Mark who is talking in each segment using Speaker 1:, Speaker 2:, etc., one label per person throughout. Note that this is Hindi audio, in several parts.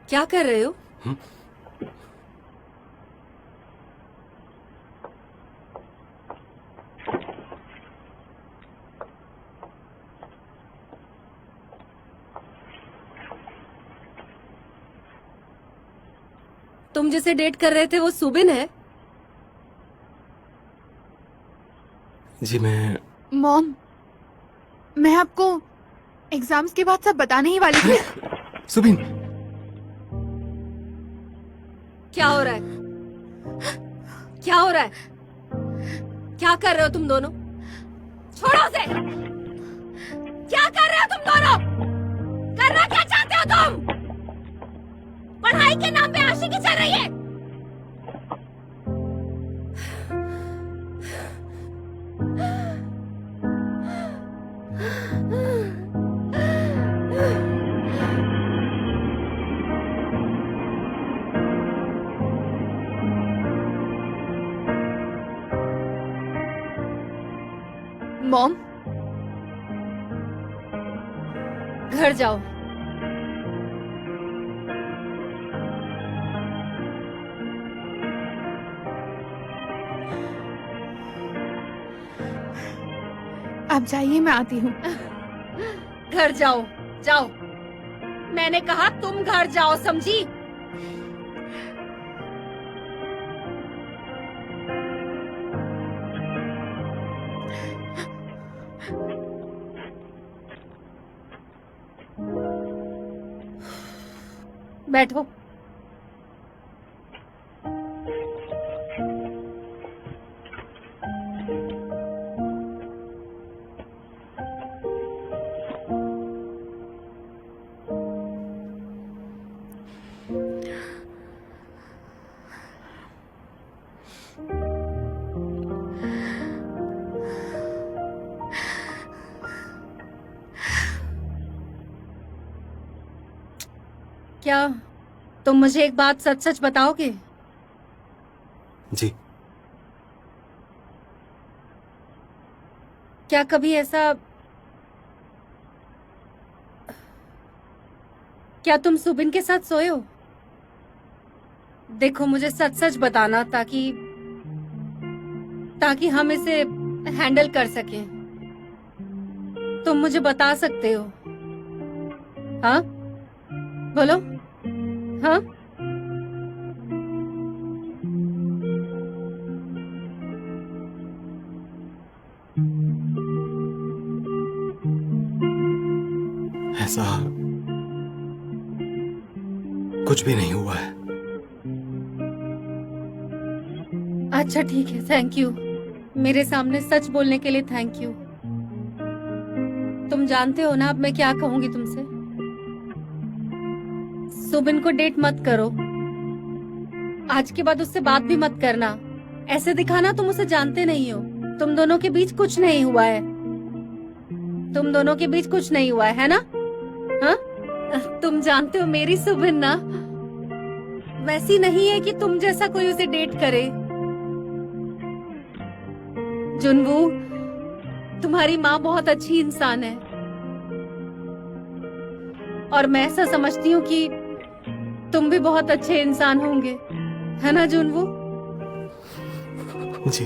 Speaker 1: क्या कर रहे हो? तुम जिसे डेट कर रहे थे वो सुबिन है?
Speaker 2: जी मैं
Speaker 3: मॉम, मैं आपको एग्जाम्स के बाद सब बताने ही वाली थी।
Speaker 2: सुबिन,
Speaker 1: क्या हो रहा है? क्या हो रहा है? क्या कर रहे हो तुम दोनों? छोड़ो उसे! क्या कर रहे हो तुम दोनों? करना क्या चाहते हो तुम? पढ़ाई के नाम पे आशिकी चल रही है।
Speaker 3: मॉम,
Speaker 1: घर जाओ।
Speaker 3: आप जाइए, मैं आती हूँ।
Speaker 1: घर जाओ, जाओ। मैंने कहा तुम घर जाओ, समझी? बैठो। क्या तुम मुझे एक बात सच सच बताओगे?
Speaker 2: जी
Speaker 1: क्या कभी ऐसा, क्या तुम सुबिन के साथ सोए हो? देखो, मुझे सच सच बताना ताकि ताकि हम इसे हैंडल कर सकें। तुम मुझे बता सकते हो? हाँ, बोलो। हाँ,
Speaker 2: ऐसा कुछ भी नहीं हुआ है।
Speaker 1: अच्छा ठीक है, थैंक यू। मेरे सामने सच बोलने के लिए थैंक यू। तुम जानते हो ना अब मैं क्या कहूंगी तुमसे? सुबिन को डेट मत करो। आज के बाद उससे बात भी मत करना। ऐसे दिखाना तुम उसे जानते नहीं हो। तुम दोनों के बीच कुछ नहीं हुआ है। तुम दोनों के बीच कुछ नहीं हुआ है ना? हाँ? तुम जानते हो मेरी सुबिन ना वैसी नहीं है कि तुम जैसा कोई उसे डेट करे। जुनवू, तुम्हारी माँ बहुत अच्छी इंसान है और मैं ऐसा समझती हूँ कि तुम भी बहुत अच्छे इंसान होंगे, है ना जुनवू?
Speaker 2: जी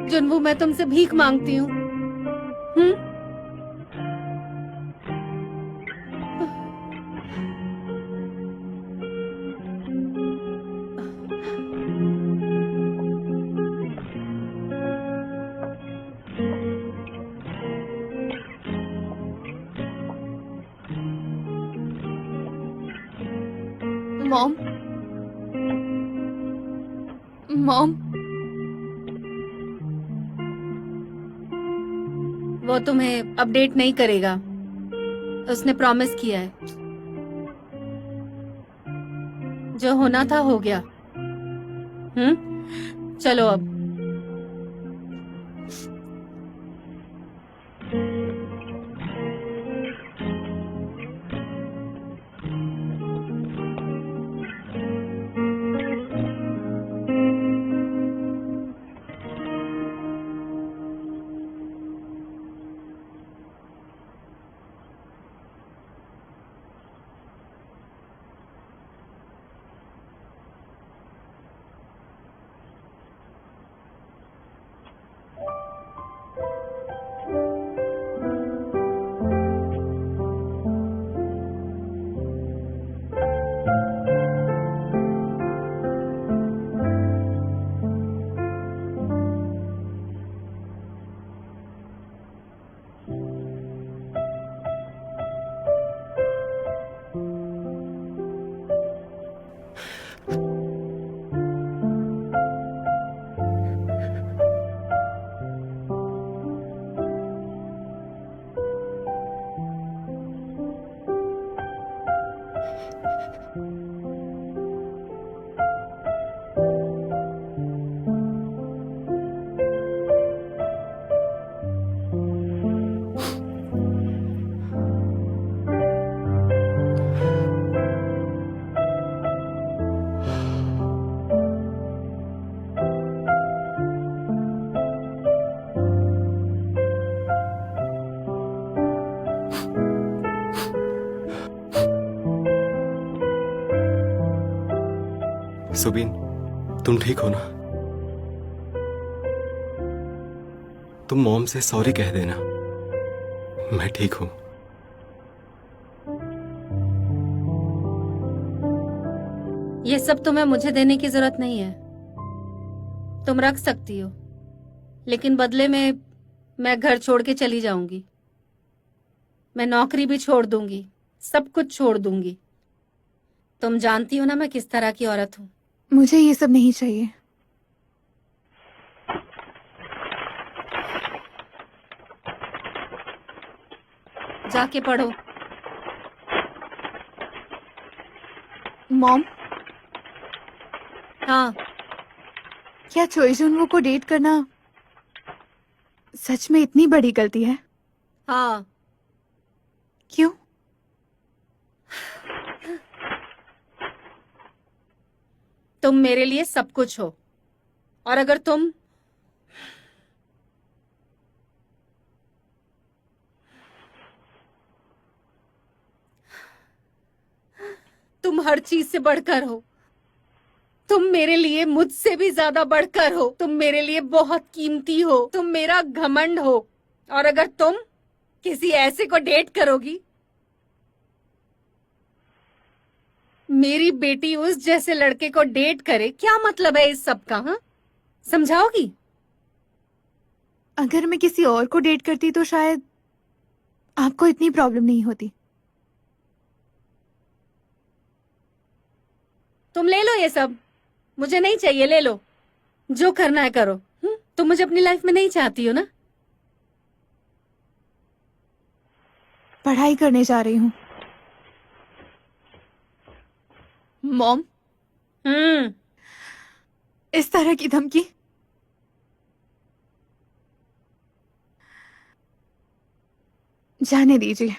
Speaker 1: जुनवू, मैं तुमसे भीख मांगती हूँ।
Speaker 3: मॉम, मॉम,
Speaker 1: वो तुम्हें अपडेट नहीं करेगा, उसने प्रॉमिस किया है। जो होना था हो गया। चलो अब।
Speaker 2: सुबीन, तुम ठीक हो ना? तुम मॉम से सॉरी कह देना। मैं ठीक हूं।
Speaker 1: ये सब तुम्हें मुझे देने की जरूरत नहीं है, तुम रख सकती हो, लेकिन बदले में मैं घर छोड़ के चली जाऊंगी। मैं नौकरी भी छोड़ दूंगी, सब कुछ छोड़ दूंगी। तुम जानती हो ना मैं किस तरह की औरत हूँ।
Speaker 3: मुझे ये सब नहीं चाहिए।
Speaker 1: जाके पढ़ो।
Speaker 3: मॉम,
Speaker 1: हाँ,
Speaker 3: क्या चोई जुनवो को डेट करना सच में इतनी बड़ी गलती है?
Speaker 1: हाँ,
Speaker 3: क्यों?
Speaker 1: तुम मेरे लिए सब कुछ हो, और अगर तुम हर चीज से बढ़कर हो। तुम मेरे लिए मुझसे भी ज्यादा बढ़कर हो। तुम मेरे लिए बहुत कीमती हो। तुम मेरा घमंड हो। और अगर तुम किसी ऐसे को डेट करोगी, मेरी बेटी उस जैसे लड़के को डेट करे, क्या मतलब है इस सब का? हाँ, समझाओगी?
Speaker 3: अगर मैं किसी और को डेट करती तो शायद आपको इतनी प्रॉब्लम नहीं होती।
Speaker 1: तुम ले लो ये सब, मुझे नहीं चाहिए। ले लो, जो करना है करो। तुम मुझे अपनी लाइफ में नहीं चाहती हो ना?
Speaker 3: पढ़ाई करने जा रही हूँ। मॉम, इस तरह की धमकी जाने दीजिए।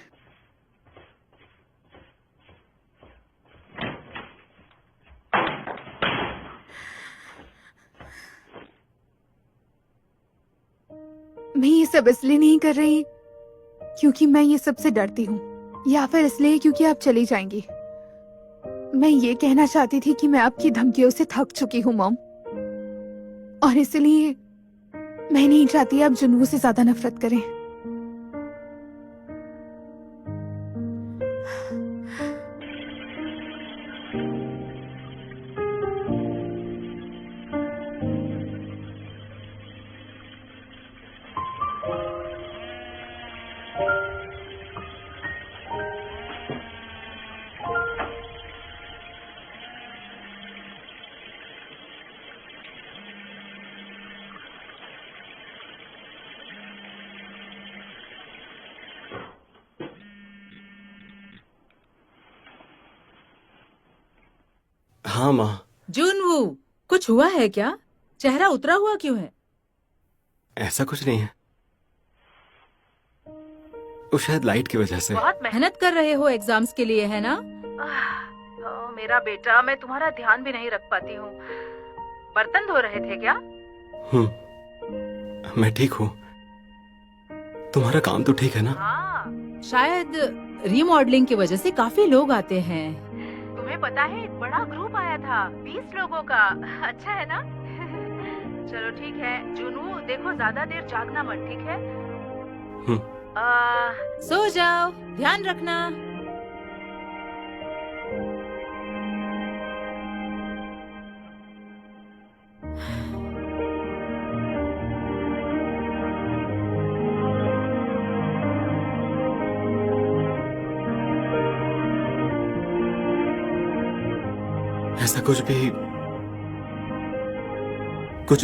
Speaker 3: मैं ये सब इसलिए नहीं कर रही क्योंकि मैं ये सबसे डरती हूँ, या फिर इसलिए क्योंकि आप चली जाएंगी। मैं ये कहना चाहती थी कि मैं आपकी धमकियों से थक चुकी हूँ मॉम, और इसलिए मैं नहीं चाहती आप जुनू से ज्यादा नफरत करें।
Speaker 2: हाँ माँ।
Speaker 4: जुनवू, कुछ हुआ है क्या? चेहरा उतरा हुआ क्यों है?
Speaker 2: ऐसा कुछ नहीं है, वो शायद लाइट की वजह से।
Speaker 4: बहुत मेहनत कर रहे हो एग्जाम्स के लिए, है ना? मेरा बेटा, मैं तुम्हारा ध्यान भी नहीं रख पाती हूँ। बर्तन धो रहे थे क्या?
Speaker 2: मैं ठीक हूँ। तुम्हारा काम तो ठीक है ना?
Speaker 4: हाँ, शायद रीमॉडलिंग की वजह से काफी लोग आते हैं। तुम्हें पता है, एक बड़ा ग्रुप आया था 20 लोगों का। अच्छा है ना? चलो ठीक है जुनू, देखो ज्यादा देर जागना मत, ठीक है? सो जाओ, ध्यान रखना।
Speaker 2: ऐसा कुछ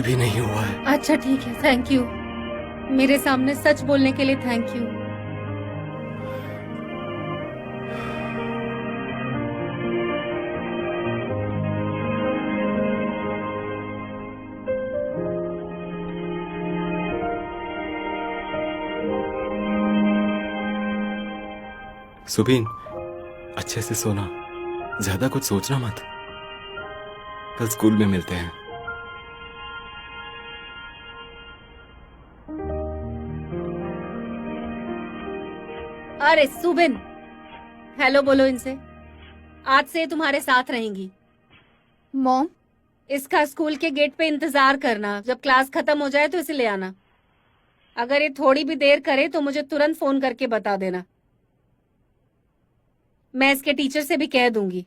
Speaker 2: भी नहीं हुआ है।
Speaker 1: अच्छा ठीक है, थैंक यू। मेरे सामने सच बोलने के लिए थैंक यू।
Speaker 2: सुबीन, अच्छे से सोना, ज्यादा कुछ सोचना मत। कल स्कूल में मिलते हैं।
Speaker 1: अरे सुबिन, हेलो बोलो इनसे। आज से तुम्हारे साथ रहेंगी।
Speaker 3: मॉम,
Speaker 1: इसका स्कूल के गेट पे इंतजार करना, जब क्लास खत्म हो जाए तो इसे ले आना। अगर ये थोड़ी भी देर करे तो मुझे तुरंत फोन करके बता देना। मैं इसके टीचर से भी कह दूंगी।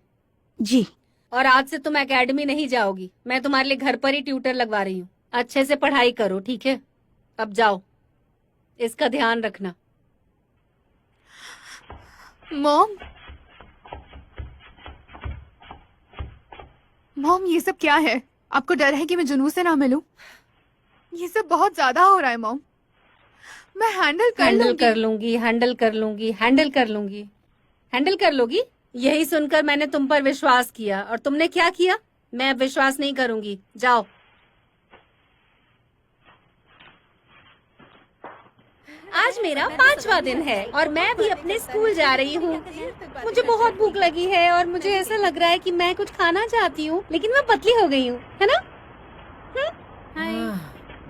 Speaker 3: जी।
Speaker 1: और आज से तुम एकेडमी नहीं जाओगी, मैं तुम्हारे लिए घर पर ही ट्यूटर लगवा रही हूँ। अच्छे से पढ़ाई करो, ठीक है? अब जाओ, इसका ध्यान रखना।
Speaker 3: मॉम, मॉम ये सब क्या है? आपको डर है कि मैं जुनू से ना मिलूं? ये सब बहुत ज्यादा हो रहा है मॉम। मैं हैंडल कर
Speaker 1: हैंडल
Speaker 3: लूंगी।
Speaker 1: कर लूंगी, हैंडल कर लूंगी, हैंडल कर लूंगी। हैंडल कर लोगी? यही सुनकर मैंने तुम पर विश्वास किया और तुमने क्या किया? मैं अब विश्वास नहीं करूंगी। जाओ। आज मेरा 5वां दिन है और मैं भी अपने स्कूल जा रही हूँ। मुझे बहुत भूख लगी है और मुझे ऐसा लग रहा है कि मैं कुछ खाना चाहती हूँ, लेकिन मैं पतली हो गई हूँ, है ना?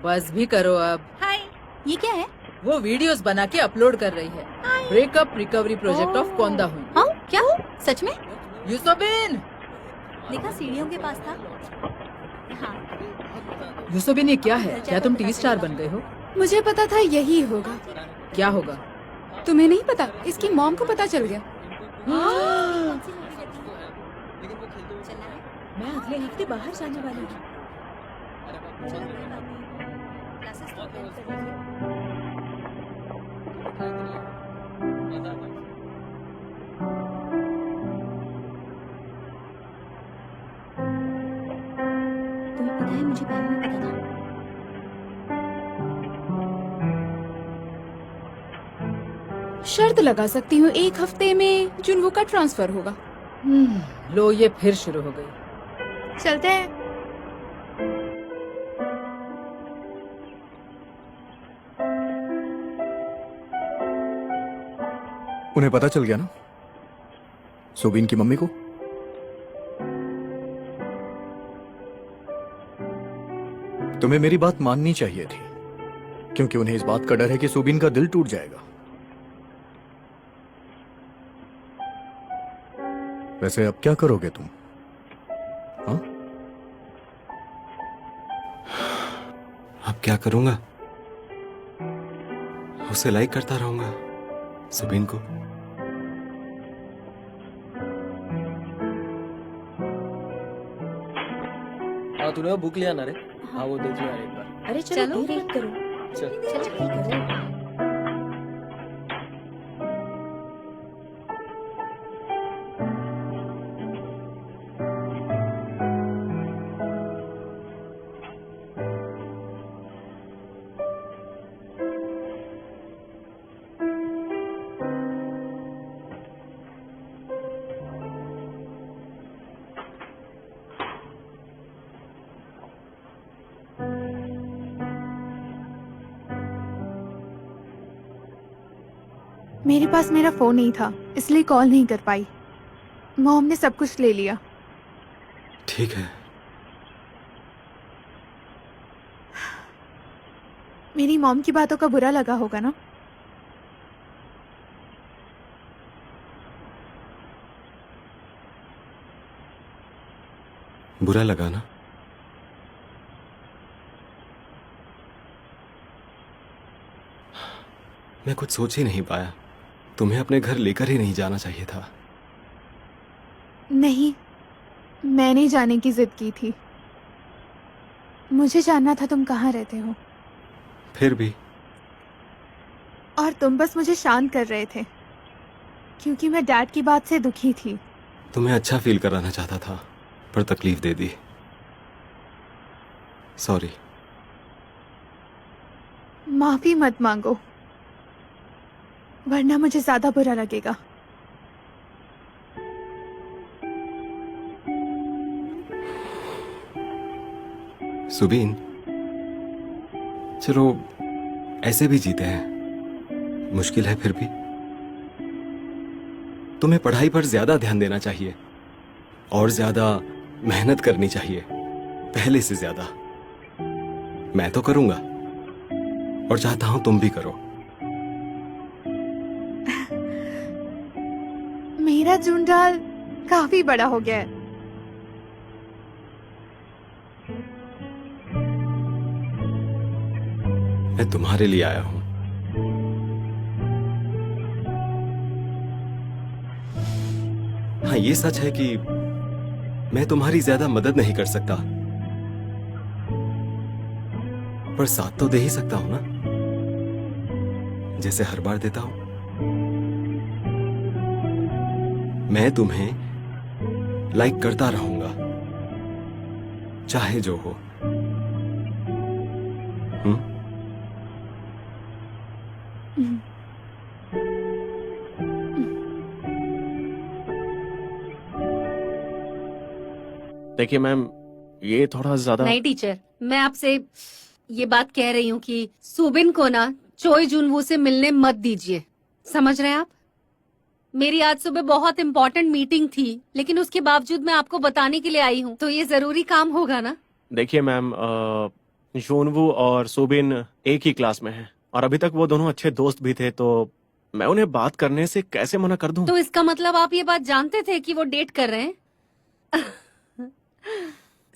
Speaker 4: बस भी करो अब।
Speaker 1: हाय, ये क्या है?
Speaker 4: वो वीडियोस बना के अपलोड कर रही है। ब्रेकअप रिकवरी प्रोजेक्ट ऑफ कोंदा हुई।
Speaker 1: हाँ, क्या? सच में?
Speaker 4: यूसुबिन,
Speaker 1: देखा, सीढ़ियों के पास था। हाँ।
Speaker 4: यूसुबिन ये क्या है? क्या तुम टी स्टार बन गए हो?
Speaker 3: मुझे पता था यही होगा।
Speaker 4: क्या होगा?
Speaker 3: तुम्हें नहीं पता? इसकी मॉम को पता चल गया।
Speaker 4: मैं अगले हफ्ते बाहर जाने वाली हूँ।
Speaker 1: तुम्हें पता है, मुझे पहले नहीं पता था।
Speaker 3: शर्त लगा सकती हूँ, 1 हफ्ते में जुनू का ट्रांसफर होगा।
Speaker 4: लो ये फिर शुरू हो गई।
Speaker 3: चलते हैं।
Speaker 5: उन्हें पता चल गया ना, सुबीन की मम्मी को? तुम्हें मेरी बात माननी चाहिए थी, क्योंकि उन्हें इस बात का डर है कि सुबीन का दिल टूट जाएगा। वैसे अब क्या करोगे तुम? हाँ?
Speaker 2: अब क्या करूंगा? उसे लाइक करता रहूंगा, सुबीन को।
Speaker 6: हाँ तूने वो बुक लिया ना रे? हाँ वो देख लिया एक बार।
Speaker 4: अरे चलो रीड करो।
Speaker 6: चल।
Speaker 3: मेरे पास मेरा फोन नहीं था, इसलिए कॉल नहीं कर पाई। मॉम ने सब कुछ ले लिया।
Speaker 2: ठीक है।
Speaker 3: मेरी मॉम की बातों का बुरा लगा होगा ना?
Speaker 2: बुरा लगा ना? मैं कुछ सोच ही नहीं पाया। तुम्हें अपने घर लेकर ही नहीं जाना चाहिए था।
Speaker 3: नहीं, मैंने जाने की जिद की थी। मुझे जानना था तुम कहाँ रहते हो।
Speaker 2: फिर भी
Speaker 3: और तुम बस मुझे शांत कर रहे थे, क्योंकि मैं डैड की बात से दुखी थी।
Speaker 2: तुम्हें अच्छा फील कराना चाहता था, पर तकलीफ दे दी। सॉरी।
Speaker 3: माफी मत मांगो, वरना मुझे ज्यादा बुरा लगेगा।
Speaker 2: सुबीन, चलो ऐसे भी जीते हैं। मुश्किल है फिर भी। तुम्हें पढ़ाई पर ज्यादा ध्यान देना चाहिए और ज्यादा मेहनत करनी चाहिए, पहले से ज्यादा। मैं तो करूंगा और चाहता हूं तुम भी करो।
Speaker 3: मेरा जुंडाल काफी बड़ा हो गया है।
Speaker 2: मैं तुम्हारे लिए आया हूं। हाँ, ये सच है कि मैं तुम्हारी ज्यादा मदद नहीं कर सकता, पर साथ तो दे ही सकता हूं ना, जैसे हर बार देता हूं। मैं तुम्हें लाइक करता रहूंगा, चाहे जो हो।
Speaker 6: देखिए मैम, ये थोड़ा ज्यादा।
Speaker 1: नहीं टीचर, मैं आपसे ये बात कह रही हूँ कि सुबिन को ना चोई जुनवू से मिलने मत दीजिए। समझ रहे हैं आप? मेरी आज सुबह बहुत इम्पोर्टेंट मीटिंग थी, लेकिन उसके बावजूद मैं आपको बताने के लिए आई हूँ, तो ये जरूरी काम होगा ना?
Speaker 6: देखिए मैम, जोनवू और सुबिन एक ही क्लास में हैं और अभी तक वो दोनों अच्छे दोस्त भी थे, तो मैं उन्हें बात करने से कैसे मना कर दूं?
Speaker 1: तो इसका मतलब आप ये बात जानते थे कि वो डेट कर रहे हैं?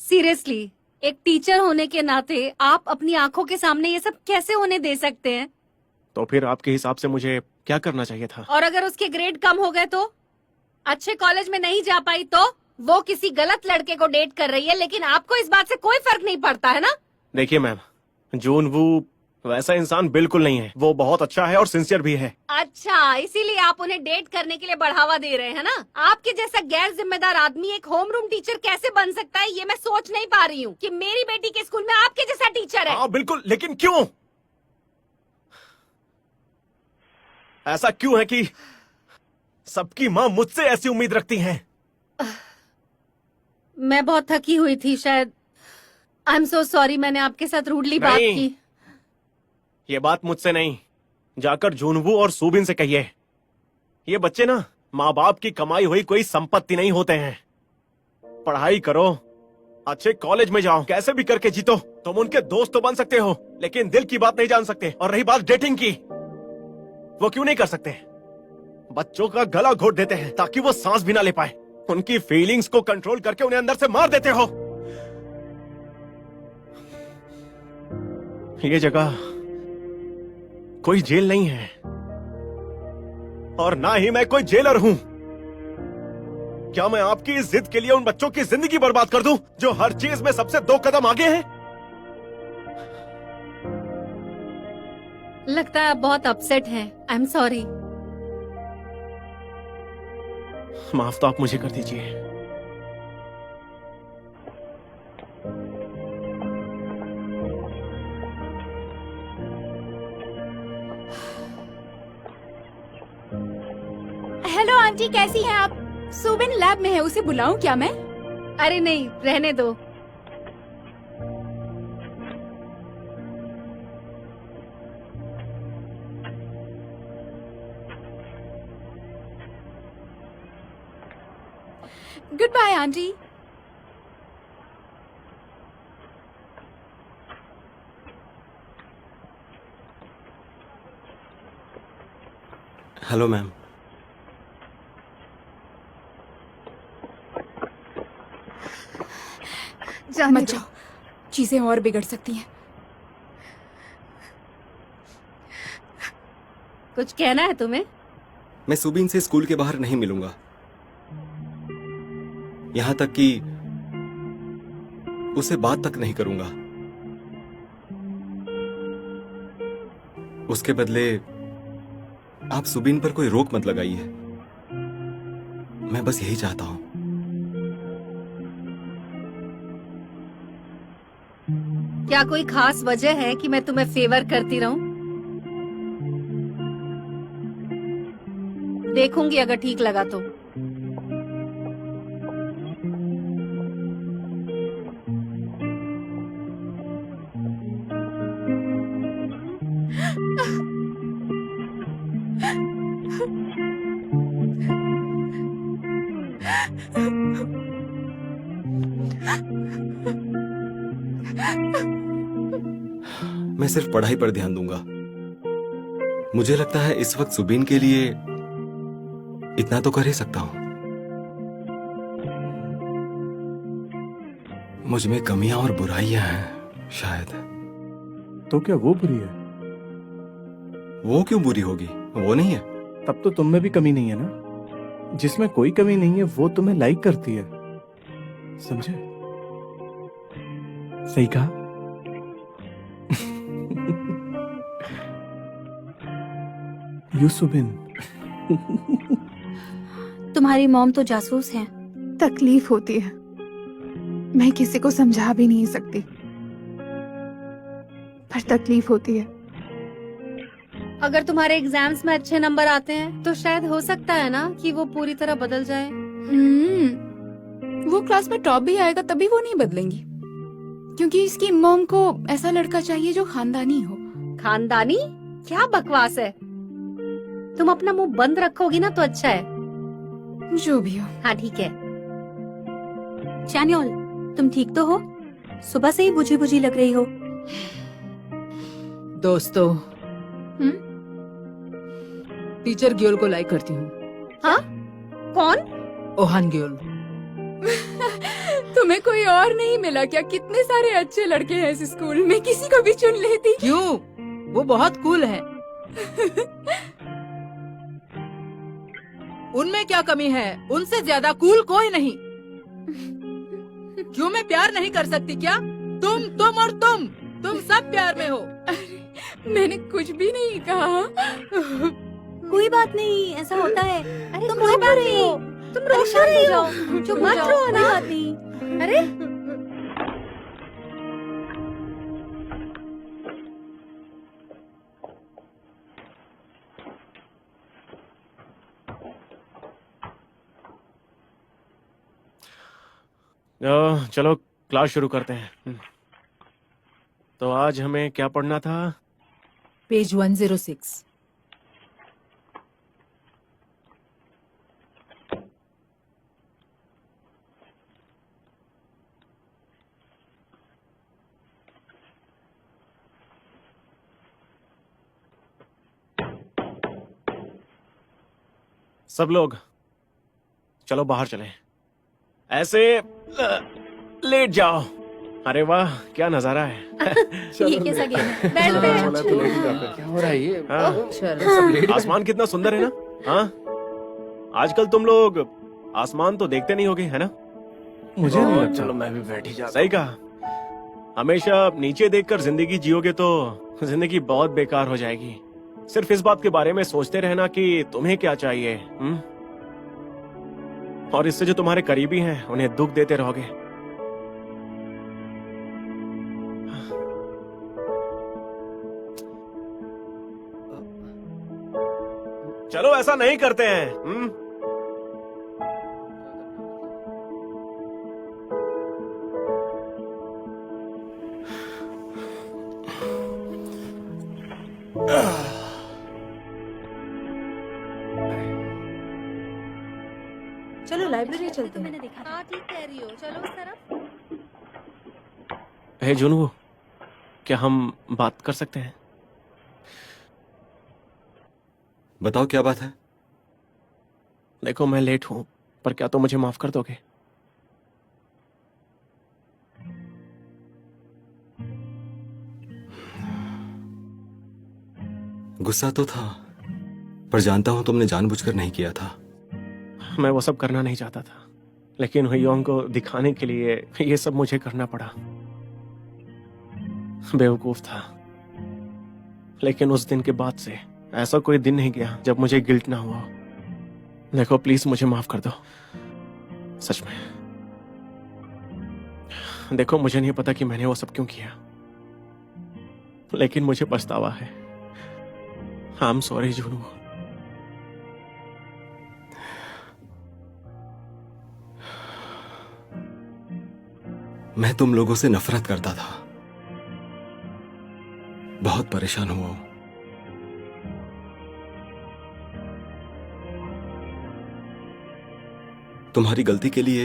Speaker 1: सीरियसली, एक टीचर होने के नाते आप अपनी आंखों के सामने ये सब कैसे होने दे सकते हैं?
Speaker 6: तो फिर आपके हिसाब से मुझे क्या करना चाहिए था?
Speaker 1: और अगर उसके ग्रेड कम हो गए तो? अच्छे कॉलेज में नहीं जा पाई तो? वो किसी गलत लड़के को डेट कर रही है, लेकिन आपको इस बात से कोई फर्क नहीं पड़ता है ना?
Speaker 6: देखिए मैम, जोनवू वैसा इंसान बिल्कुल नहीं है। वो बहुत अच्छा है और सिंसियर भी है।
Speaker 1: अच्छा, इसीलिए आप उन्हें डेट करने के लिए बढ़ावा दे रहे हैं ना? आपके जैसा गैर जिम्मेदार आदमी एक होम रूम टीचर कैसे बन सकता है, ये मैं सोच नहीं पा रही हूँ कि मेरी बेटी के स्कूल में आपके जैसा टीचर है।
Speaker 6: हाँ बिल्कुल, लेकिन क्यों? ऐसा क्यों है कि सबकी माँ मुझसे ऐसी उम्मीद रखती हैं?
Speaker 1: मैं बहुत थकी हुई थी शायद। आई एम सो सॉरी, मैंने आपके साथ रूडली बात
Speaker 6: नहीं।
Speaker 1: की।
Speaker 6: ये बात मुझसे नहीं, जाकर जुनवू और सुबिन से कहिए। ये बच्चे ना माँ बाप की कमाई हुई कोई संपत्ति नहीं होते हैं। पढ़ाई करो, अच्छे कॉलेज में जाओ, कैसे भी करके जीतो। तुम उनके दोस्त तो बन सकते हो, लेकिन दिल की बात नहीं जान सकते। और रही बात डेटिंग की, वो क्यों नहीं कर सकते? बच्चों का गला घोट देते हैं ताकि वो सांस भी ना ले पाए। उनकी फीलिंग्स को कंट्रोल करके उन्हें अंदर से मार देते हो। ये जगह कोई जेल नहीं है, और ना ही मैं कोई जेलर हूं। क्या मैं आपकी इस जिद के लिए उन बच्चों की जिंदगी बर्बाद कर दूं जो हर चीज में सबसे 2 कदम आगे हैं?
Speaker 1: लगता है आप बहुत अपसेट हैं। आई एम सॉरी।
Speaker 6: माफ तो आप मुझे कर दीजिए।
Speaker 3: हेलो आंटी, कैसी हैं आप? सुबिन लैब में है, उसे बुलाऊं क्या मैं?
Speaker 1: अरे नहीं, रहने दो।
Speaker 3: Good bye aunty.
Speaker 2: Hello ma'am.
Speaker 3: जाने
Speaker 7: मत
Speaker 3: दो।
Speaker 7: जाओ, चीजें और बिगड़ सकती हैं।
Speaker 1: कुछ कहना है तुम्हें?
Speaker 2: मैं सुबिन से स्कूल के बाहर नहीं मिलूंगा, यहां तक कि उसे बात तक नहीं करूंगा। उसके बदले आप सुबिन पर कोई रोक मत लगाइए। मैं बस यही चाहता हूं।
Speaker 1: क्या कोई खास वजह है कि मैं तुम्हें फेवर करती रहूं? देखूंगी अगर ठीक लगा तो।
Speaker 2: मैं सिर्फ पढ़ाई पर ध्यान दूंगा। मुझे लगता है इस वक्त सुबिन के लिए इतना तो कर ही सकता हूं। मुझ में कमियां और बुराइयां हैं शायद।
Speaker 5: तो क्या वो बुरी है?
Speaker 2: वो क्यों बुरी होगी? वो नहीं है।
Speaker 6: तब तो तुम में भी कमी नहीं है ना। जिसमें कोई कमी नहीं है वो तुम्हें लाइक करती है, समझे? सही कहा। यू सुबिन।
Speaker 7: तुम्हारी मॉम तो जासूस हैं।
Speaker 3: तकलीफ होती है, मैं किसी को समझा भी नहीं सकती, पर तकलीफ होती है।
Speaker 1: अगर तुम्हारे एग्जाम्स में अच्छे नंबर आते हैं तो शायद हो सकता है ना कि वो पूरी तरह बदल जाए।
Speaker 7: वो क्लास में टॉप भी आएगा तभी वो नहीं बदलेंगी, क्योंकि इसकी मॉम को ऐसा लड़का चाहिए जो खानदानी हो।
Speaker 1: खानदानी? क्या बकवास है। तुम अपना मुंह बंद रखोगी ना तो अच्छा है।
Speaker 7: जो भी हो।
Speaker 1: हाँ ठीक है।
Speaker 7: चानियोल, तुम ठीक तो हो? सुबह से ही बुझी बुझी लग रही हो।
Speaker 4: दोस्तों, टीचर ग्योल को लाइक करती हूँ।
Speaker 1: हाँ? कौन?
Speaker 4: ओहान ग्योल।
Speaker 7: तुम्हें कोई और नहीं मिला क्या? कितने सारे अच्छे लड़के हैं इस स्कूल में, किसी को भी चुन लेती।
Speaker 4: क्यों? वो बहुत कूल है। उनमें क्या कमी है? उनसे ज्यादा कूल कोई नहीं। क्यों मैं प्यार नहीं कर सकती क्या? तुम और तुम सब प्यार में हो।
Speaker 7: मैंने कुछ भी नहीं कहा।
Speaker 8: कोई बात नहीं, ऐसा होता है।
Speaker 1: अरे
Speaker 8: तुम
Speaker 1: कोई
Speaker 8: रो
Speaker 1: बात
Speaker 8: रही
Speaker 1: नहीं,
Speaker 8: हो।
Speaker 1: तुम रो क्यों रही हो?
Speaker 8: चुप
Speaker 1: मत
Speaker 8: जाओ,
Speaker 1: रो
Speaker 8: कोई
Speaker 1: ना।
Speaker 8: बात नहीं।
Speaker 1: अरे
Speaker 6: चलो क्लास शुरू करते हैं। तो आज हमें क्या पढ़ना था?
Speaker 4: पेज 106।
Speaker 6: सब लोग चलो बाहर चलें। ऐसे लेट जाओ। अरे वाह, क्या नजारा है।
Speaker 8: ये कैसा गेम है?
Speaker 1: बैठ बैठ।
Speaker 5: क्या हो रहा है ये?
Speaker 6: हाँ?
Speaker 4: चलो।
Speaker 6: आसमान कितना सुंदर है ना। हाँ, आजकल तुम लोग आसमान तो देखते नहीं होगे, है ना?
Speaker 5: मुझे नहीं लगता।
Speaker 6: चलो मैं भी बैठ ही जाता। सही कहा। हमेशा नीचे देखकर जिंदगी जियोगे तो जिंदगी बहुत बेकार हो जाएगी। सिर्फ इस बात के बारे में सोचते रहना कि तुम्हें क्या चाहिए। और इससे जो तुम्हारे करीबी हैं उन्हें दुख देते रहोगे। चलो ऐसा नहीं करते हैं।
Speaker 8: चलो लाइब्रेरी चलते हैं। मैंने देखा था।
Speaker 1: हाँ ठीक कह रही हो, चलो उस तरफ।
Speaker 6: हे जुनू, क्या हम बात कर सकते हैं?
Speaker 2: बताओ क्या बात है?
Speaker 6: देखो मैं लेट हूं, पर क्या तुम मुझे माफ कर दोगे?
Speaker 2: गुस्सा तो था, पर जानता हूं तुमने जानबूझकर नहीं किया था।
Speaker 6: मैं वो सब करना नहीं चाहता था, लेकिन हुइयोंग को दिखाने के लिए ये सब मुझे करना पड़ा। बेवकूफ था, लेकिन उस दिन के बाद से ऐसा कोई दिन नहीं गया जब मुझे गिल्ट ना हुआ। देखो प्लीज मुझे माफ कर दो, सच में। देखो मुझे नहीं पता कि मैंने वो सब क्यों किया, लेकिन मुझे पछतावा है। I am sorry Junu.
Speaker 2: मैं तुम लोगों से नफरत करता था, बहुत परेशान हुआ हूं। तुम्हारी गलती के लिए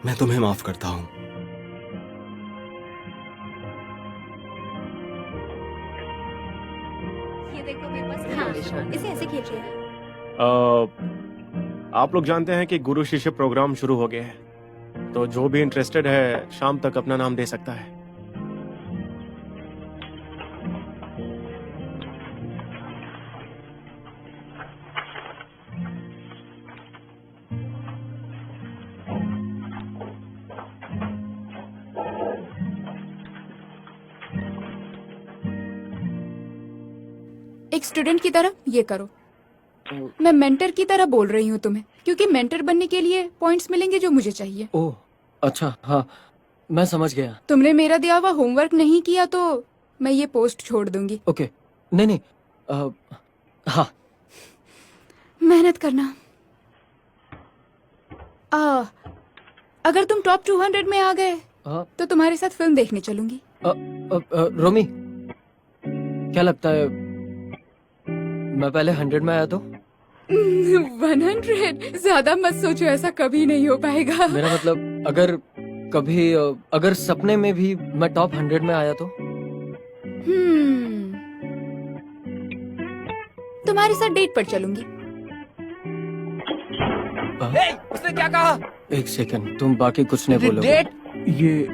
Speaker 2: मैं तुम्हें माफ करता हूं।
Speaker 1: ये देखो मेरे पास
Speaker 8: हाँ,
Speaker 1: कितना
Speaker 8: इसे ऐसे खींचिए।
Speaker 6: आप लोग जानते हैं कि गुरु शिष्य प्रोग्राम शुरू हो गया है, तो जो भी इंटरेस्टेड है शाम तक अपना नाम दे सकता है।
Speaker 7: एक स्टूडेंट की तरह ये करो। मैं मेंटर की तरह बोल रही हूँ तुम्हें, क्योंकि मेंटर बनने के लिए पॉइंट्स मिलेंगे जो मुझे चाहिए।
Speaker 9: ओह अच्छा, हाँ मैं समझ गया।
Speaker 7: तुमने मेरा दिया हुआ होमवर्क नहीं किया तो मैं ये पोस्ट छोड़ दूंगी।
Speaker 9: ओके, नहीं नहीं, हाँ
Speaker 7: मेहनत करना। अगर तुम टॉप 200 में आ गए
Speaker 9: हाँ।
Speaker 7: तो तुम्हारे साथ फिल्म देखने चलूंगी।
Speaker 9: रोमी, क्या लगता है मैं पहले 100 में आया तो?
Speaker 7: 100? ज्यादा मत सोचो, ऐसा कभी नहीं हो पाएगा।
Speaker 9: मेरा मतलब अगर कभी अगर सपने में भी मैं टॉप 100 में आया तो?
Speaker 7: तुम्हारे साथ डेट पर चलूंगी।
Speaker 9: उसने क्या कहा? एक सेकंड, तुम बाकी कुछ नहीं बोलोगे।
Speaker 10: ये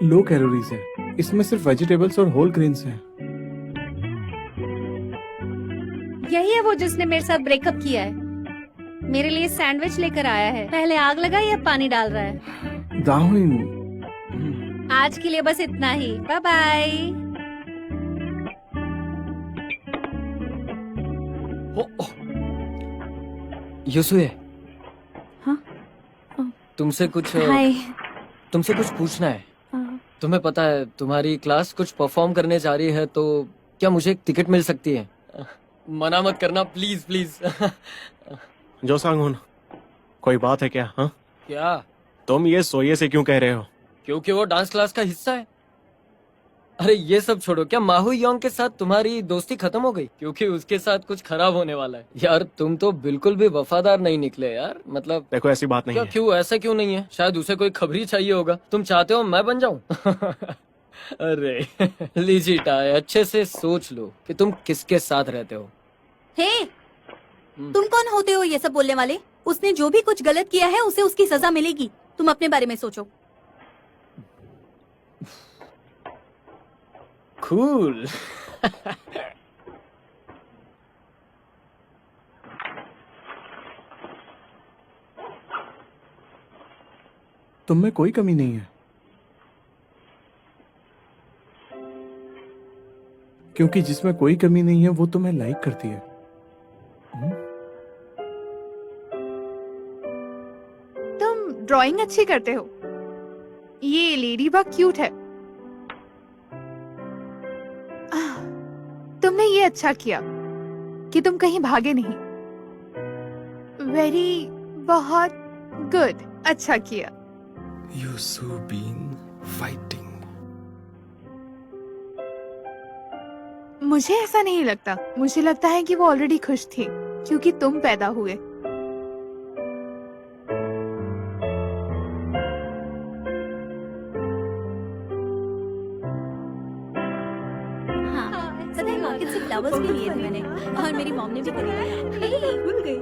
Speaker 10: लो कैलोरीज है, इसमें सिर्फ वेजिटेबल्स और होल ग्रेन्स हैं।
Speaker 1: यही है वो जिसने मेरे साथ ब्रेकअप किया है। मेरे लिए सैंडविच लेकर आया है। पहले आग लगाई, अब पानी डाल रहा है।
Speaker 10: दाहिन,
Speaker 1: आज के लिए बस इतना ही। Bye bye.
Speaker 9: युसुए,
Speaker 8: हाँ?
Speaker 9: तुमसे कुछ
Speaker 8: हाय।
Speaker 9: तुमसे कुछ पूछना है। तुम्हें पता है तुम्हारी क्लास कुछ परफॉर्म करने जा रही है, तो क्या मुझे एक टिकट मिल सकती है? मना मत करना प्लीज प्लीज।
Speaker 6: जो सांगुन, कोई बात है क्या? हाँ,
Speaker 9: क्या?
Speaker 6: तुम ये सोये से क्यों कह रहे हो?
Speaker 9: क्योंकि वो डांस क्लास का हिस्सा है। अरे ये सब छोड़ो, क्या माहू योंग के साथ तुम्हारी दोस्ती खत्म हो गई? क्योंकि उसके साथ कुछ खराब होने वाला है। यार तुम तो बिल्कुल भी वफादार नहीं निकले यार। मतलब
Speaker 6: देखो ऐसी बात नहीं
Speaker 9: क्या?
Speaker 6: है।
Speaker 9: क्यों? ऐसा क्यों नहीं है? शायद उसे कोई खबरी चाहिए होगा। तुम चाहते हो मैं बन जाऊं? अरे लीजिटा, अच्छे से सोच लो कि तुम किसके साथ रहते हो।
Speaker 8: हे, तुम कौन होते हो ये सब बोलने वाले? उसने जो भी कुछ गलत किया है उसे उसकी सजा मिलेगी। तुम अपने बारे में सोचो।
Speaker 9: कूल।
Speaker 10: तुम में कोई कमी नहीं है, क्योंकि जिसमें कोई कमी नहीं है वो तुम्हें लाइक करती है।
Speaker 3: तुम ड्राइंग अच्छी करते हो। ये लेडी बग क्यूट है। तुमने ये अच्छा किया कि तुम कहीं भागे नहीं। बहुत गुड, अच्छा किया।
Speaker 2: यूसुबीन फाइटिंग।
Speaker 3: मुझे ऐसा नहीं लगता। मुझे लगता है कि वो ऑलरेडी खुश थी क्योंकि तुम पैदा हुए।
Speaker 8: हाँ, पता है मार्केट से फ्लावर्स भी लिए थे मैंने, और मेरी मॉम ने भी खरीदा। भूल गई।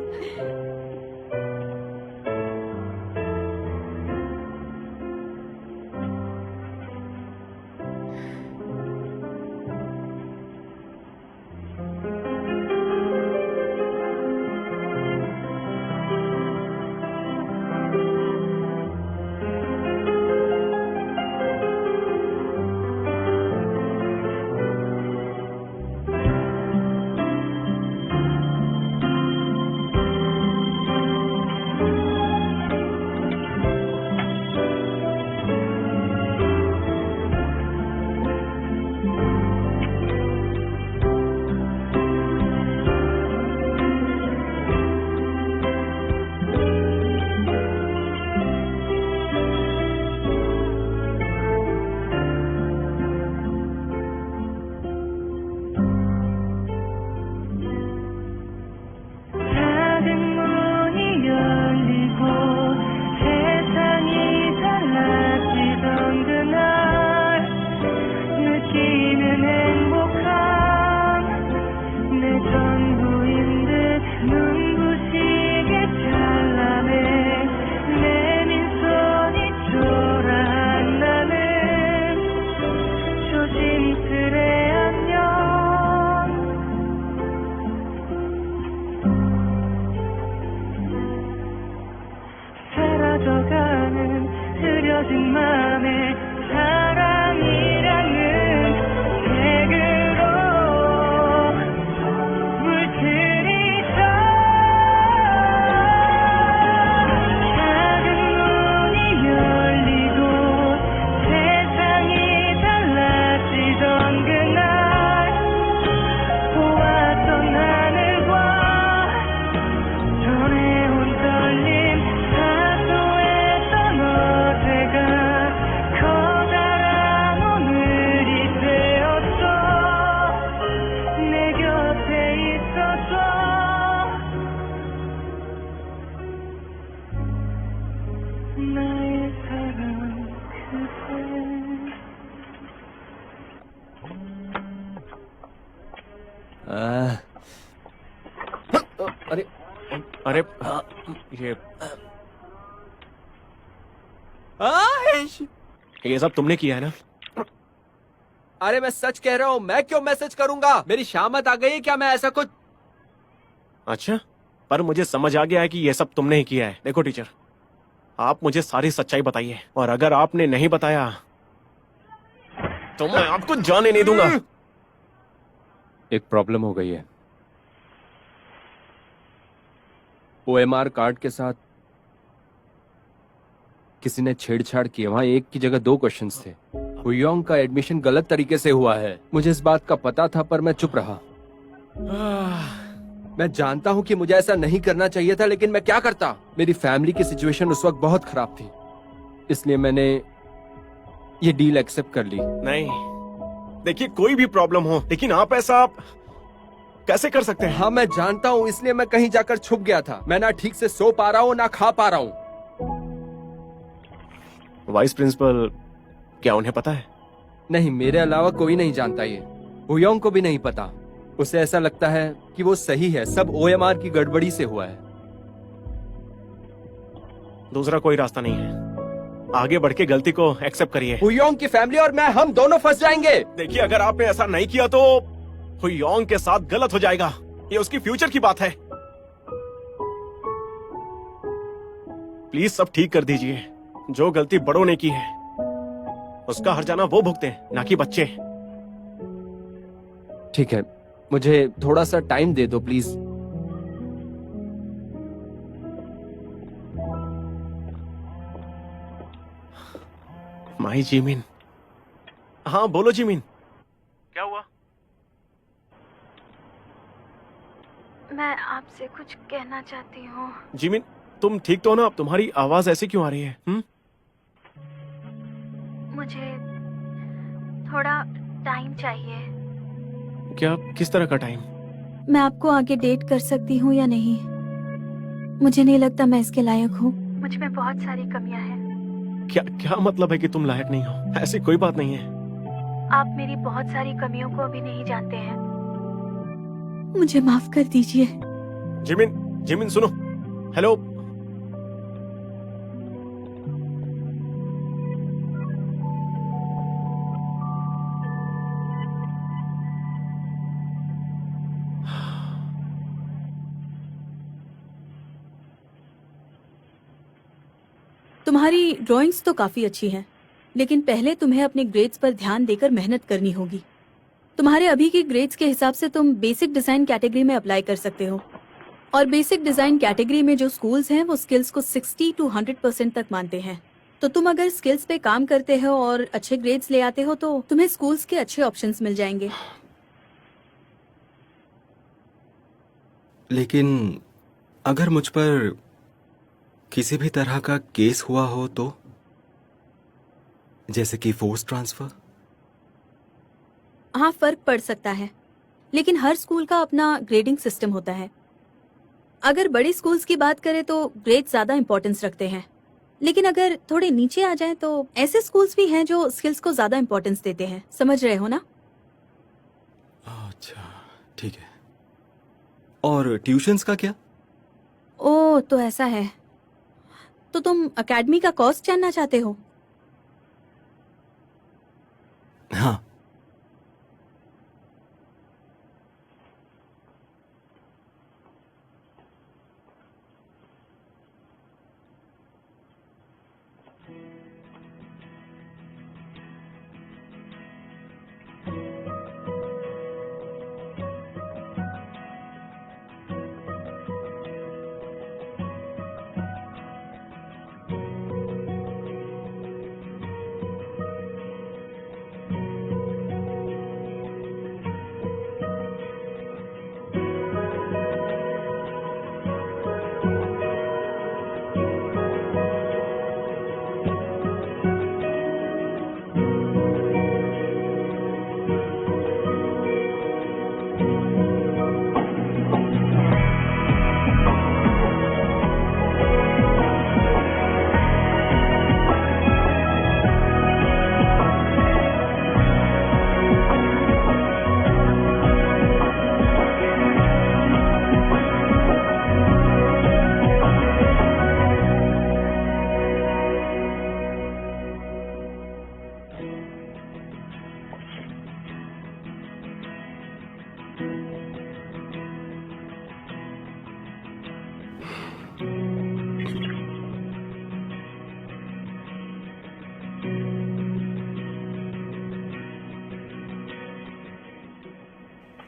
Speaker 9: अरे
Speaker 6: अरे ये ये सब तुमने किया है ना?
Speaker 11: अरे मैं सच कह रहा हूँ, मैं क्यों मैसेज करूंगा? मेरी शामत आ गई है क्या? मैं ऐसा कुछ...
Speaker 6: अच्छा, पर मुझे समझ आ गया है कि ये सब तुमने ही किया है। देखो टीचर, आप मुझे सारी सच्चाई बताइए, और अगर आपने नहीं बताया तो मैं आपको जाने नहीं दूंगा।
Speaker 11: एक प्रॉब्लम हो गई है। OMR कार्ड के साथ किसी ने छेड़छाड़ की। वहां एक की जगह 2 क्वेश्चंस थे। हुयोंग का एडमिशन गलत तरीके से हुआ है। मुझे इस बात का पता था, पर मैं चुप रहा। मैं जानता हूं कि मुझे ऐसा नहीं करना चाहिए था, लेकिन मैं क्या करता? मेरी फैमिली की सिचुएशन उस वक्त बहुत खराब थी, इसलिए मैंने ये डील एक्सेप्ट कर ली।
Speaker 6: नहीं, देखिए कोई भी प्रॉब्लम हो, लेकिन आप ऐसा आप कैसे कर सकते हैं?
Speaker 11: हाँ मैं जानता हूँ, इसलिए मैं कहीं जाकर छुप गया था। मैं ना ठीक से सो पा रहा हूँ ना खा पा रहा हूँ।
Speaker 6: वाइस प्रिंसिपल, क्या उन्हें पता है?
Speaker 11: नहीं, मेरे अलावा कोई नहीं जानता ये। हुयोंग को भी नहीं पता। उसे ऐसा लगता है कि वो सही है, सब OMR की गड़बड़ी से हुआ है।
Speaker 6: दूसरा कोई रास्ता नहीं है। आगे बढ़ के गलती को एक्सेप्ट करिए।
Speaker 11: हुयोंग की फैमिली और मैं, हम दोनों फंस जाएंगे।
Speaker 6: देखिए, अगर आपने ऐसा नहीं किया तो हुयोंग के साथ गलत हो जाएगा। ये उसकी फ्यूचर की बात है। प्लीज सब ठीक कर दीजिए। जो गलती बड़ों ने की है उसका हर्जाना वो भुगते हैं, ना कि बच्चे।
Speaker 11: ठीक है, मुझे थोड़ा सा टाइम दे दो प्लीज।
Speaker 6: My Jimin. हाँ बोलो जिमिन, क्या हुआ?
Speaker 12: मैं आपसे कुछ कहना चाहती हूँ।
Speaker 6: जिमिन, तुम ठीक तो हो ना? तुम्हारी आवाज ऐसी क्यों आ रही है?
Speaker 12: मुझे थोड़ा टाइम चाहिए।
Speaker 6: क्या? किस तरह का टाइम?
Speaker 8: मैं आपको आगे डेट कर सकती हूँ या नहीं? मुझे नहीं लगता मैं इसके लायक हूँ।
Speaker 12: मुझ में बहुत सारी कमियां हैं।
Speaker 6: क्या क्या मतलब है कि तुम लायक नहीं हो? ऐसी कोई बात नहीं है।
Speaker 12: आप मेरी बहुत सारी कमियों को अभी नहीं जानते हैं।
Speaker 8: मुझे माफ कर दीजिए।
Speaker 6: जिमिन, जिमिन सुनो। हेलो।
Speaker 8: तुम्हारी ड्राइंग्स तो काफी अच्छी हैं, लेकिन पहले तुम्हें अपने ग्रेड्स पर ध्यान देकर मेहनत करनी होगी। तुम्हारे अभी के ग्रेड्स के हिसाब से तुम बेसिक डिजाइन कैटेगरी में अप्लाई कर सकते हो, और बेसिक डिजाइन कैटेगरी में जो स्कूल्स हैं वो स्किल्स को 60 to 100% तक मानते हैं। तो तुम अगर स्किल्स पे काम करते हो और अच्छे ग्रेड्स ले आते हो तो तुम्हें स्कूल्स के अच्छे ऑप्शंस मिल जाएंगे।
Speaker 2: लेकिन अगर मुझ पर किसी भी तरह का केस हुआ हो तो, जैसे कि फोर्स ट्रांसफर?
Speaker 8: हाँ, फर्क पड़ सकता है, लेकिन हर स्कूल का अपना ग्रेडिंग सिस्टम होता है। अगर बड़े स्कूल्स की बात करें तो ग्रेड ज्यादा इंपॉर्टेंस रखते हैं, लेकिन अगर थोड़े नीचे आ जाएं तो ऐसे स्कूल्स भी हैं जो स्किल्स को ज्यादा इंपॉर्टेंस देते हैं। समझ रहे हो ना?
Speaker 2: अच्छा, ठीक है। और ट्यूशंस का क्या?
Speaker 8: ओह, तो ऐसा है। तो तुम एकेडमी का कॉस्ट जानना चाहते हो?
Speaker 2: हाँ।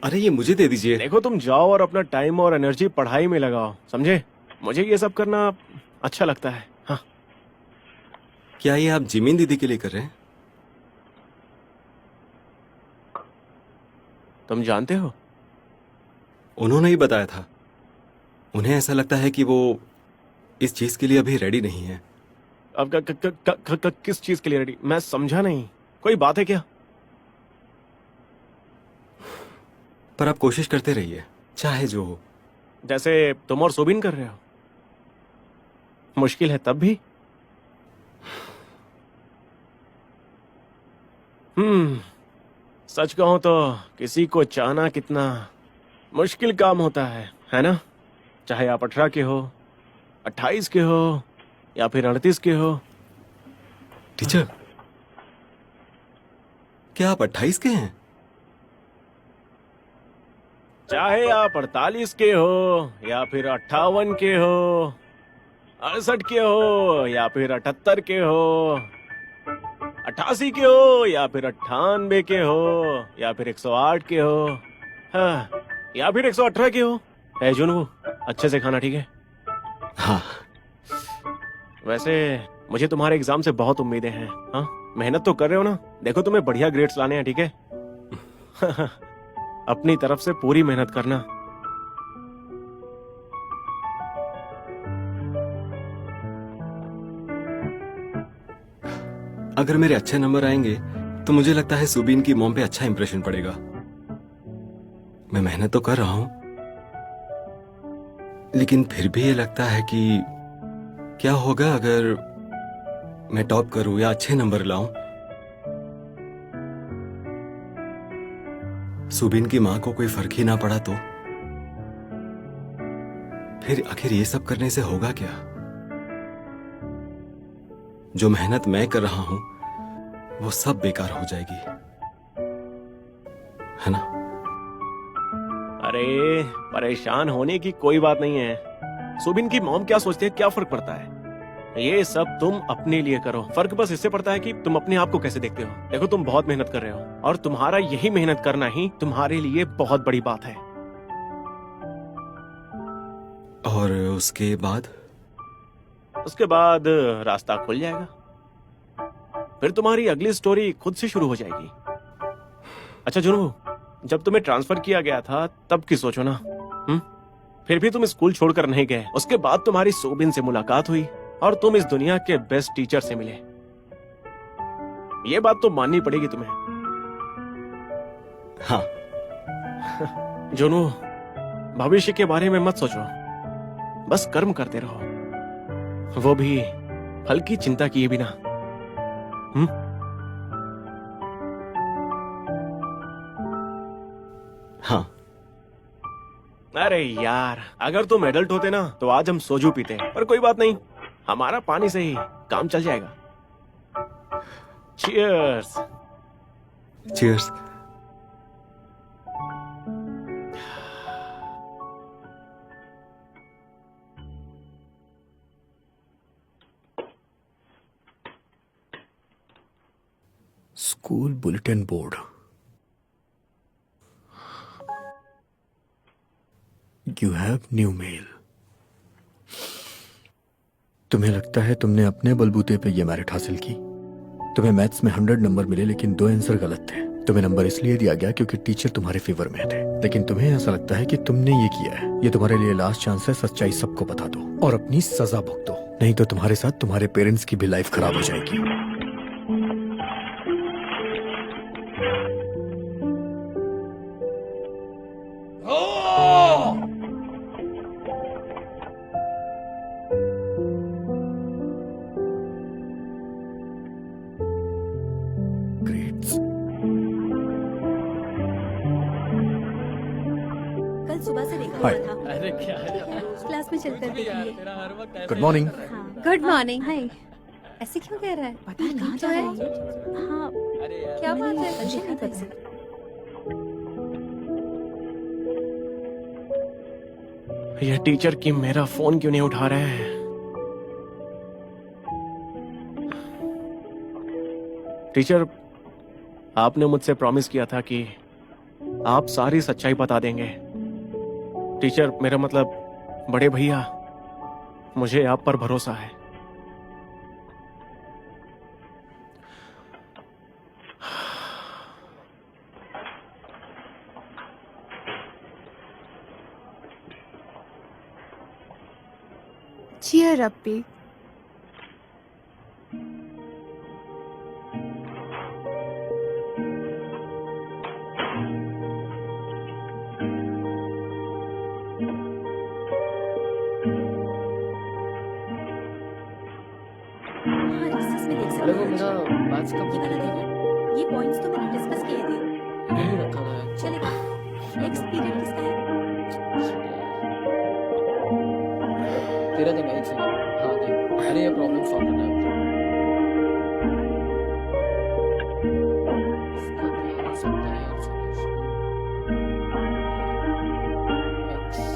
Speaker 2: अरे ये मुझे दे दीजिए।
Speaker 6: देखो तुम जाओ और अपना टाइम और एनर्जी पढ़ाई में लगाओ, समझे? मुझे ये सब करना अच्छा लगता है। हाँ।
Speaker 2: क्या ये आप जिमिन दीदी के लिए कर रहे हैं?
Speaker 6: तुम जानते हो?
Speaker 2: उन्होंने ही बताया था। उन्हें ऐसा लगता है कि वो इस चीज के लिए अभी रेडी नहीं है।
Speaker 6: अब किस चीज के लिए रेडी? मैं समझा नहीं। कोई बात है क्या?
Speaker 2: पर आप कोशिश करते रहिए, चाहे जो हो।
Speaker 6: जैसे तुम और सुबिन कर रहे हो। मुश्किल है तब भी। सच कहूं तो किसी को चाहना कितना मुश्किल काम होता है ना? चाहे आप 18 के हो, 28 के हो या फिर 38 के हो।
Speaker 2: टीचर, क्या आप 28 के हैं?
Speaker 6: चाहे आप 48 के हो या फिर 58 के हो, 68 के हो या फिर 78 के हो, 88 के हो या फिर 98 के हो या फिर 108 के हो, हाँ, या फिर 118 के हो। है जुनू, अच्छे से खाना, ठीक है?
Speaker 2: हाँ।
Speaker 6: वैसे मुझे तुम्हारे एग्जाम से बहुत उम्मीदें हैं। हाँ, मेहनत तो कर रहे हो ना? देखो तुम्हें बढ़िया ग्रेड्स लाने हैं, ठीक है? अपनी तरफ से पूरी मेहनत करना।
Speaker 2: अगर मेरे अच्छे नंबर आएंगे तो मुझे लगता है सुबीन की मॉम पे अच्छा इंप्रेशन पड़ेगा। मैं मेहनत तो कर रहा हूं, लेकिन फिर भी ये लगता है कि क्या होगा अगर मैं टॉप करूं या अच्छे नंबर लाऊं। सुबीन की मां को कोई फर्क ही ना पड़ा तो फिर आखिर ये सब करने से होगा क्या? जो मेहनत मैं कर रहा हूं वो सब बेकार हो जाएगी, है ना?
Speaker 6: अरे परेशान होने की कोई बात नहीं है। सुबिन की मॉम क्या सोचती है, क्या फर्क पड़ता है? ये सब तुम अपने लिए करो। फर्क बस इससे पड़ता है कि तुम अपने आप को कैसे देखते हो। देखो तुम बहुत मेहनत कर रहे हो और तुम्हारा यही मेहनत करना ही तुम्हारे लिए बहुत बड़ी बात है।
Speaker 2: और उसके बाद?
Speaker 6: उसके बाद रास्ता खुल जाएगा। फिर तुम्हारी अगली स्टोरी खुद से शुरू हो जाएगी। अच्छा जुनू, जब तुम्हें ट्रांसफर किया गया था तब की सोचो ना। फिर भी तुम स्कूल छोड़कर नहीं गए। उसके बाद तुम्हारी सुबिन से मुलाकात हुई और तुम इस दुनिया के बेस्ट टीचर से मिले। ये बात तो माननी पड़ेगी तुम्हें।
Speaker 2: हाँ।
Speaker 6: जुनू, भविष्य के बारे में मत सोचो, बस कर्म करते रहो, वो भी फल की चिंता किए बिना।
Speaker 2: हाँ।
Speaker 6: अरे यार, अगर तुम एडल्ट होते ना तो आज हम सोजू पीते, पर कोई बात नहीं, हमारा पानी से ही काम चल जाएगा। Cheers.
Speaker 2: Cheers.
Speaker 5: School bulletin board. You have new mail. तुम्हें लगता है तुमने अपने बलबूते पे ये मेरिट हासिल की? तुम्हें मैथ्स में 100 नंबर मिले लेकिन 2 आंसर गलत थे। तुम्हें नंबर इसलिए दिया गया क्योंकि टीचर तुम्हारे फेवर में थे, लेकिन तुम्हें ऐसा लगता है कि तुमने ये किया है। ये तुम्हारे लिए लास्ट चांस है, सच्चाई सबको बता दो और अपनी सजा भुगतो, नहीं तो तुम्हारे साथ तुम्हारे पेरेंट्स की भी लाइफ खराब हो जाएगी।
Speaker 8: कल सुबह से देखा
Speaker 5: हाय।
Speaker 8: हुआ था।
Speaker 9: अरे क्या है
Speaker 8: क्लास में चलकर देखेंगे।
Speaker 9: तेरा हर वक्त ऐसे
Speaker 5: गुड
Speaker 9: ही
Speaker 5: मॉर्निंग।
Speaker 1: Good morning.
Speaker 8: हाय।
Speaker 1: ऐसे क्यों कह रहा है?
Speaker 7: पता नहीं कहाँ
Speaker 1: तो
Speaker 7: जा
Speaker 1: है।
Speaker 7: रहा है।
Speaker 8: हाँ,
Speaker 9: अरे यार,
Speaker 1: क्या बात है?
Speaker 8: मुझे नहीं पता।
Speaker 6: यह टीचर की मेरा फोन क्यों नहीं उठा रहे हैं? टीचर, आपने मुझसे प्रॉमिस किया था कि आप सारी सच्चाई बता देंगे। टीचर, मेरा मतलब बड़े भैया, मुझे आप पर भरोसा है।
Speaker 3: Cheer up, P.
Speaker 8: हाँ, रिसर्च में देख सकते
Speaker 9: अरे वो
Speaker 8: हो।
Speaker 9: मेरा बैच का
Speaker 8: ये वाला देखो, ये पॉइंट्स तो मैंने डिस्कस किए थे।
Speaker 9: नहीं रखा हुआ है।
Speaker 8: चलेगा। नेक्स्ट पीरियड किसका है?
Speaker 9: तेरा दिन एक सेकंड। हाँ देख, अरे ये प्रॉब्लम सॉल्व करना है मुझे। इसका क्या हो सकता है यार solution?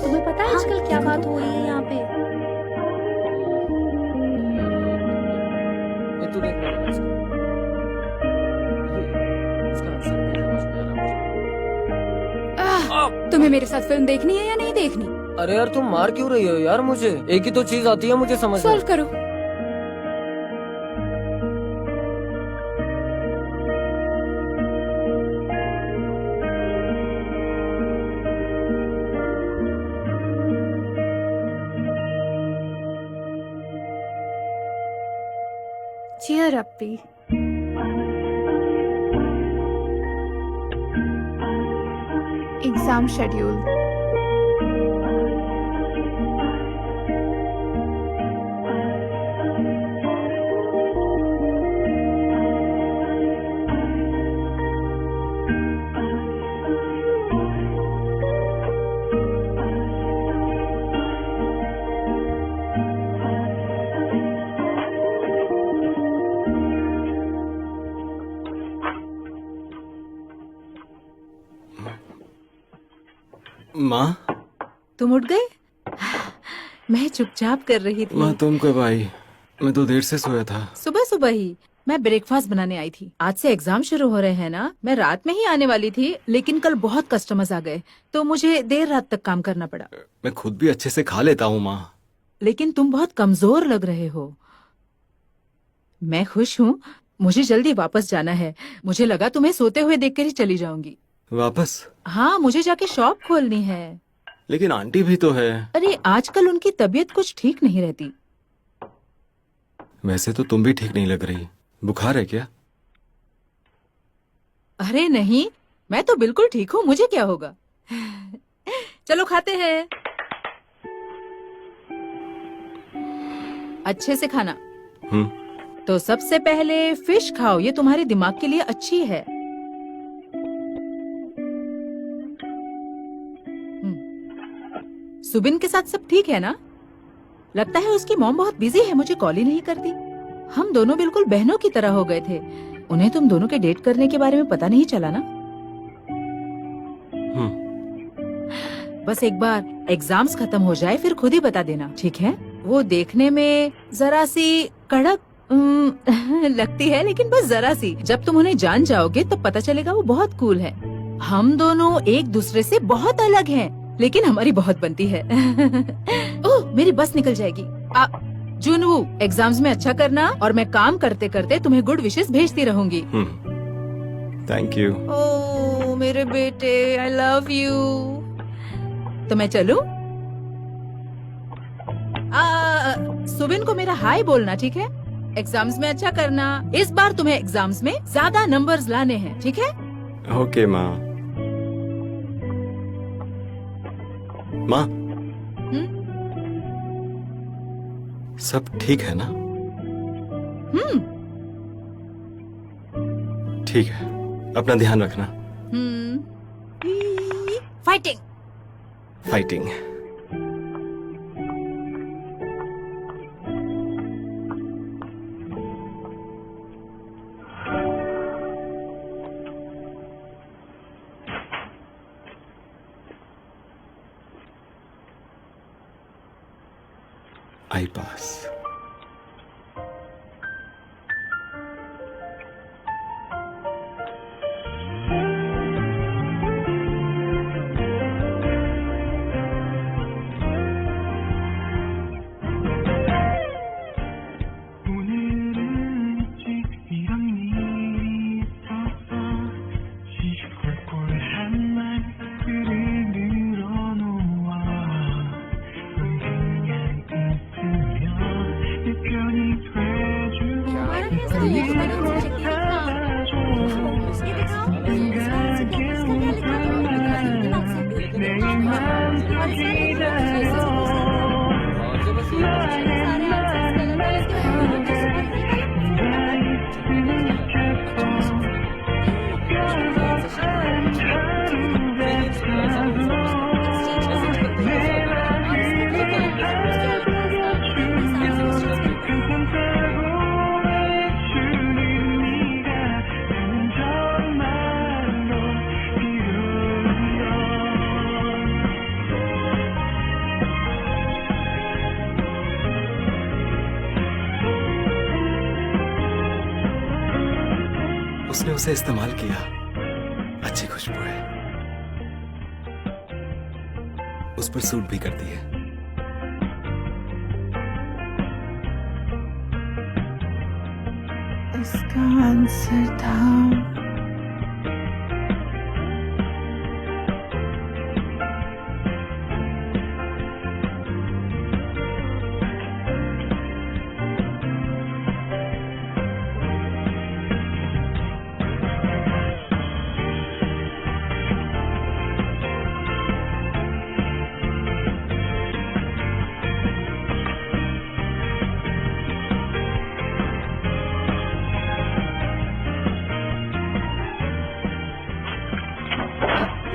Speaker 1: तुम्हें पता है आजकल क्या बात हो रही है यहाँ पे?
Speaker 9: ये तू देख मेरा इसका। ये इसका आंसर नहीं समझ में आ रहा मुझे।
Speaker 7: तुम्हें मेरे साथ फिल्म देखनी है या नहीं देखनी?
Speaker 9: अरे यार तुम मार क्यों रही हो यार मुझे? एक ही तो चीज आती है मुझे समझ में।
Speaker 7: सॉल्व करो।
Speaker 3: Cheer up, P. Exam schedule.
Speaker 2: माँ,
Speaker 4: तुम उठ गए? मैं चुपचाप कर रही थी।
Speaker 2: माँ तुम कब आई? मैं तो देर से सोया था।
Speaker 4: सुबह सुबह ही मैं ब्रेकफास्ट बनाने आई थी। आज से एग्जाम शुरू हो रहे हैं ना। मैं रात में ही आने वाली थी, लेकिन कल बहुत कस्टमर्स आ गए तो मुझे देर रात तक काम करना पड़ा।
Speaker 2: मैं खुद भी अच्छे से खा लेता हूँ माँ।
Speaker 4: लेकिन तुम बहुत कमजोर लग रहे हो। मैं खुश हूँ। मुझे जल्दी वापस जाना है। मुझे लगा तुम्हें सोते हुए देखकर ही चली जाऊंगी।
Speaker 2: वापस?
Speaker 4: हाँ, मुझे जाके शॉप खोलनी है।
Speaker 2: लेकिन आंटी भी तो है।
Speaker 4: अरे आजकल उनकी तबीयत कुछ ठीक नहीं रहती।
Speaker 2: वैसे तो तुम भी ठीक नहीं लग रही। बुखार है क्या?
Speaker 4: अरे नहीं, मैं तो बिल्कुल ठीक हूँ। मुझे क्या होगा? चलो खाते हैं। अच्छे से खाना। तो सबसे पहले फिश खाओ, ये तुम्हारे दिमाग के लिए अच्छी है। सुबिन के साथ सब ठीक है ना? लगता है उसकी मॉम बहुत बिजी है, मुझे कॉल ही नहीं करती। हम दोनों बिल्कुल बहनों की तरह हो गए थे। उन्हें तुम दोनों के डेट करने के बारे में पता नहीं चला ना? बस एक बार एग्जाम्स खत्म हो जाए फिर खुद ही बता देना, ठीक है? वो देखने में जरा सी कड़क लगती है, लेकिन बस जरा सी। जब तुम उन्हें जान जाओगे तो पता चलेगा वो बहुत कूल है। हम दोनों एक दूसरे से बहुत अलग हैं, लेकिन हमारी बहुत बनती है। ओह, मेरी बस निकल जाएगी। जुनू, एग्जाम्स में अच्छा करना और मैं काम करते करते तुम्हें गुड विशेस भेजती रहूंगी।
Speaker 2: Thank you.
Speaker 4: ओह मेरे बेटे, आई लव यू। तो मैं चलूं? सुबिन को मेरा हाय बोलना, ठीक है? एग्जाम्स में अच्छा करना। इस बार तुम्हें एग्जाम्स में ज्यादा नंबर्स लाने हैं, ठीक है?
Speaker 2: ओके माँ। माँ, सब ठीक है ना? ठीक है, अपना ध्यान रखना।
Speaker 4: फाइटिंग।
Speaker 2: फाइटिंग। आई पास। उसने उसे इस्तेमाल किया। अच्छी खुशबू है, उस पर सूट भी करती है।
Speaker 3: इसका आंसर था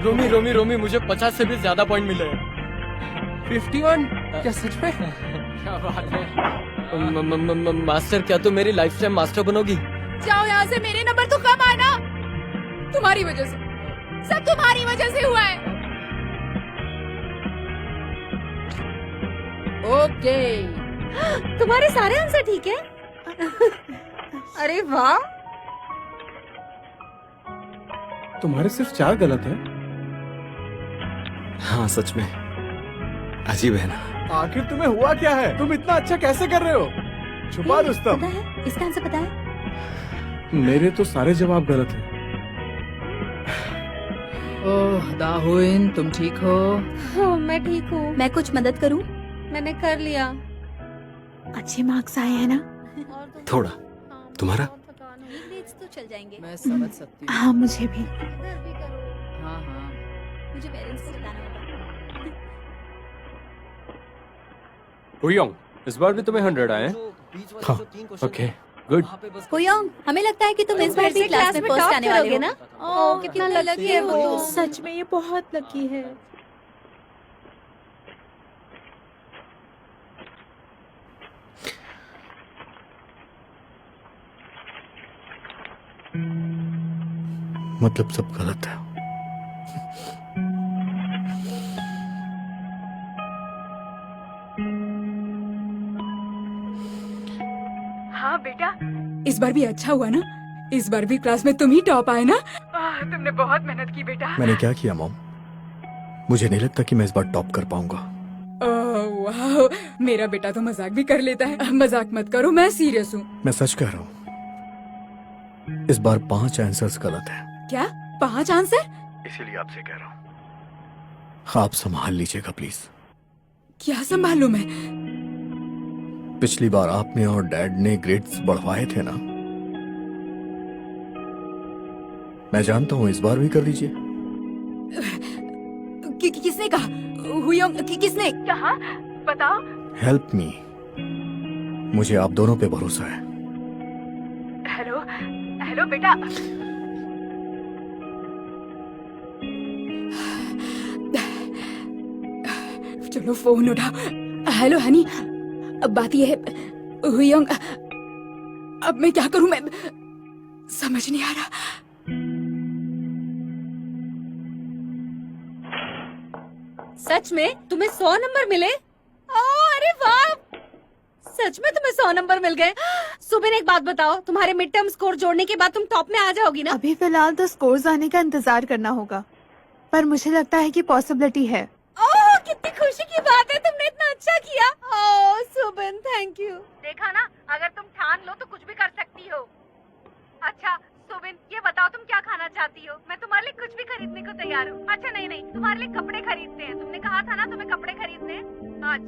Speaker 9: रोमी रोमी रोमी, मुझे 50 से भी ज्यादा पॉइंट मिले हैं।
Speaker 11: 51? क्या सच में?
Speaker 9: क्या बात है। मास्टर, क्या तुम मेरी लाइफ टाइम मास्टर बनोगी?
Speaker 7: जाओ यहाँ से, मेरे नंबर तो कम आना। तुम्हारी वजह से, सब तुम्हारी वजह से हुआ है।
Speaker 4: ओके,
Speaker 1: तुम्हारे सारे आंसर ठीक है। अरे वाह,
Speaker 10: तुम्हारे सिर्फ 4 गलत है।
Speaker 2: हाँ सच में, अजीब है ना।
Speaker 10: आखिर तुम्हें हुआ क्या है? तुम इतना अच्छा कैसे कर रहे हो? छुपा रुस्तम,
Speaker 1: पता है इसका आंसर पता है?
Speaker 10: मेरे तो सारे जवाब गलत हैं।
Speaker 4: ओह दाहुइन, तुम ठीक हो?
Speaker 1: हाँ, मैं ठीक हूँ।
Speaker 8: मैं कुछ मदद करूं?
Speaker 1: मैंने कर लिया।
Speaker 3: अच्छे मार्क्स आए हैं ना?
Speaker 1: और तुम?
Speaker 2: थोड़ा।
Speaker 1: हाँ,
Speaker 2: तुम्हारा?
Speaker 1: बहुत थकान हुई।
Speaker 8: ग्रेड्स तो चल जाएंगे।
Speaker 4: मैं समझ सकती हूँ।
Speaker 3: हाँ, मुझे भी।
Speaker 1: इधर भी करो।
Speaker 4: हाँ हाँ।
Speaker 8: मुझे पेरेंट्स से बताना होगा।
Speaker 11: हुयोंग, इस बार भी तुम्हें 100 आए हैं?
Speaker 5: हाँ, ओके,
Speaker 11: गुड।
Speaker 8: हुयोंग, हमें लगता है कि तुम इस बार भी क्लास में फर्स्ट
Speaker 1: टॉप
Speaker 8: आने वाले
Speaker 1: करोगे
Speaker 8: हो
Speaker 1: ना? ओह, कितना लकी है वो।
Speaker 4: सच में ये बहुत लकी है।
Speaker 5: मतलब सब गलत है।
Speaker 7: हाँ बेटा, इस बार भी अच्छा हुआ ना? इस बार भी क्लास में तुम ही टॉप आए ना? तुमने बहुत मेहनत की बेटा।
Speaker 5: मैंने क्या किया मॉम? मुझे नहीं लगता कि मैं इस बार टॉप कर पाऊंगा।
Speaker 7: ओह वाह, मेरा बेटा तो मजाक भी कर लेता है। मजाक मत करो, मैं सीरियस हूँ।
Speaker 5: मैं सच कह रहा हूँ, इस बार 5 आंसर्स गलत हैं।
Speaker 7: क्या 5 आंसर?
Speaker 5: इसीलिए आपसे कह रहा हूँ, आप संभाल लीजिएगा प्लीज।
Speaker 7: क्या संभालूं मैं?
Speaker 5: पिछली बार आपने और डैड ने ग्रेड्स बढ़वाए थे ना, मैं जानता हूँ इस बार भी कर दीजिए।
Speaker 7: किसने कहा? हुयोंग, किसने कहा? बताओ।
Speaker 5: हेल्प मी, मुझे आप दोनों पे भरोसा है।
Speaker 7: हेलो हेलो बेटा। चलो फोन उठाओ। हेलो हनी, अब बात यह है हुयोंग, अब मैं क्या करूं? मैं समझ नहीं आ रहा।
Speaker 1: सच में तुम्हें 100 नंबर मिले? अरे वाह, सच में तुम्हें 100 नंबर मिल गए। सुबिन, एक बात बताओ, तुम्हारे मिड टर्म स्कोर जोड़ने के बाद तुम टॉप में आ जाओगी ना?
Speaker 3: अभी फिलहाल तो स्कोर्स आने का इंतजार करना होगा, पर मुझे लगता है कि पॉसिबिलिटी है।
Speaker 1: ओह, कितनी खुशी की बात है, तुमने इतना अच्छा किया। ओह सुबिन, थैंक यू। देखा ना, अगर तुम ठान लो तो कुछ भी कर सकती हो। अच्छा सुबिन, ये बताओ तुम क्या खाना चाहती हो? मैं तुम्हारे लिए कुछ भी खरीदने को तैयार हूँ। अच्छा नहीं, तुम्हारे लिए कपड़े खरीदते हैं। तुमने कहा था ना तुम्हें कपड़े खरीदने हैं आज।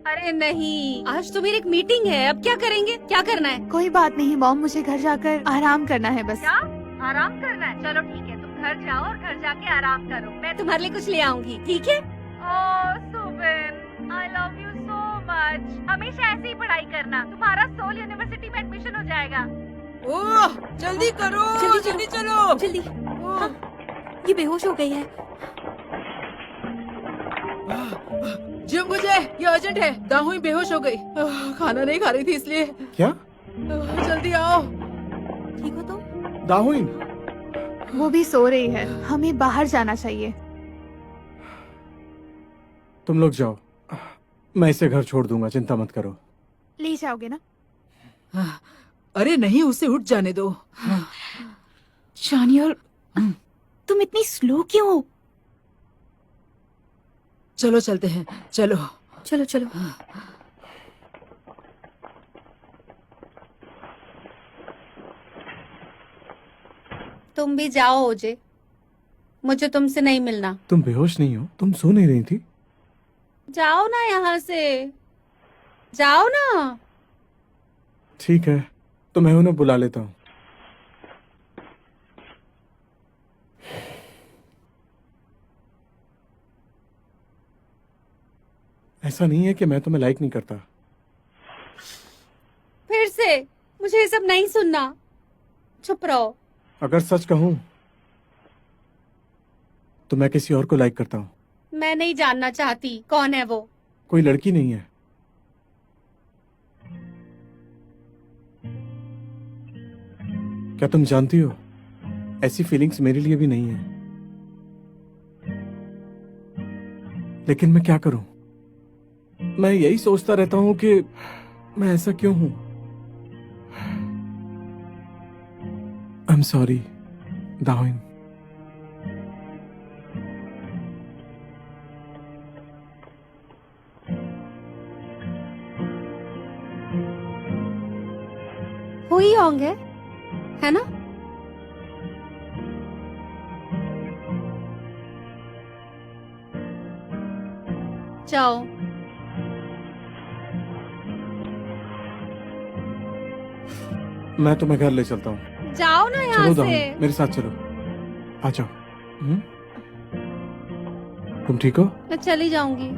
Speaker 1: अरे नहीं, आज तो मेरी एक मीटिंग है। अब क्या करेंगे? क्या करना है?
Speaker 3: कोई बात नहीं मॉम, मुझे घर जाकर आराम करना है बस।
Speaker 1: क्या आराम करना है? चलो ठीक है, तुम घर जाओ और घर जाके आराम करो। मैं तुम्हारे लिए कुछ ले आऊंगी, ठीक है? Oh Subin, I love you so much. हमेशा ऐसे ही पढ़ाई करना, तुम्हारा सोल यूनिवर्सिटी में एडमिशन हो जाएगा।
Speaker 4: ओह जल्दी करो, जल्दी चलो
Speaker 8: जल्दी। हाँ, ये बेहोश हो गई है।
Speaker 4: मुझे ये अर्जेंट है। दाहुई बेहोश हो गई, खाना नहीं खा रही थी इसलिए।
Speaker 10: क्या?
Speaker 4: जल्दी आओ।
Speaker 8: ठीक हो तुम?
Speaker 10: दाहुइन,
Speaker 3: वो भी सो रही है, हमें बाहर जाना चाहिए।
Speaker 10: तुम लोग जाओ, मैं इसे घर छोड़ दूंगा, चिंता मत करो।
Speaker 3: ले जाओगे ना?
Speaker 4: अरे नहीं, उसे उठ जाने दो।
Speaker 7: शानियर, तुम इतनी स्लो क्यों हो?
Speaker 4: चलो चलते हैं, चलो
Speaker 8: चलो चलो।
Speaker 1: तुम भी जाओ ओजे, मुझे तुमसे नहीं मिलना।
Speaker 10: तुम बेहोश नहीं हो? तुम सो नहीं रही थी?
Speaker 1: जाओ ना यहाँ से, जाओ ना।
Speaker 10: ठीक है, तो मैं उन्हें बुला लेता हूँ। ऐसा नहीं है कि मैं तुम्हें लाइक नहीं करता।
Speaker 1: फिर से मुझे ये सब नहीं सुनना, चुप रहो।
Speaker 10: अगर सच कहूं तो मैं किसी और को लाइक करता हूँ।
Speaker 1: मैं नहीं जानना चाहती कौन है वो।
Speaker 10: कोई लड़की नहीं है। क्या तुम जानती हो, ऐसी फीलिंग्स मेरे लिए भी नहीं है। लेकिन मैं क्या करूं? मैं यही सोचता रहता हूं कि मैं ऐसा क्यों हूं। I am sorry Dahuin.
Speaker 1: हुई होंगे, है ना? जाओ।
Speaker 10: मैं तुम्हें घर ले चलता हूँ।
Speaker 1: जाओ ना यहाँ
Speaker 10: चलो
Speaker 1: से।
Speaker 10: दाहुइन, मेरे साथ चलो, आ जाओ। तुम ठीक हो?
Speaker 1: मैं चली जाऊंगी,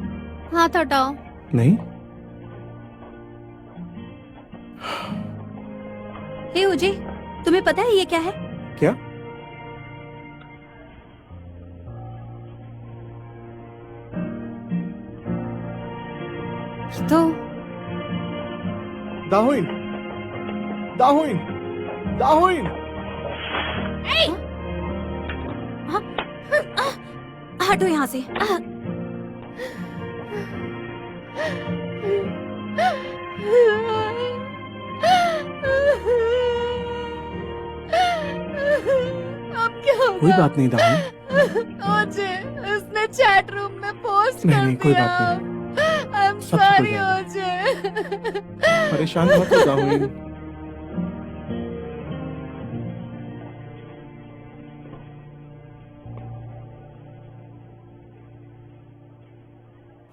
Speaker 1: हाथ हटाओ।
Speaker 10: नहीं?
Speaker 8: हे उजे, तुम्हें पता है ये क्या है?
Speaker 10: क्या?
Speaker 1: तो
Speaker 10: दाहुइन, दाहुइन, दाहुइन!
Speaker 8: हटो यहाँ से।
Speaker 1: अब क्या होगा?
Speaker 10: कोई बात नहीं दाहुइन।
Speaker 1: ओजे, उसने चैट रूम में पोस्ट
Speaker 10: नहीं,
Speaker 1: कर
Speaker 10: नहीं, कोई
Speaker 1: दिया।
Speaker 10: बात नहीं।
Speaker 1: आई एम
Speaker 10: सब ठीक हो
Speaker 1: सॉरी
Speaker 10: जाएगा।
Speaker 1: ओजे।
Speaker 10: परेशान मत हो दाहुइन।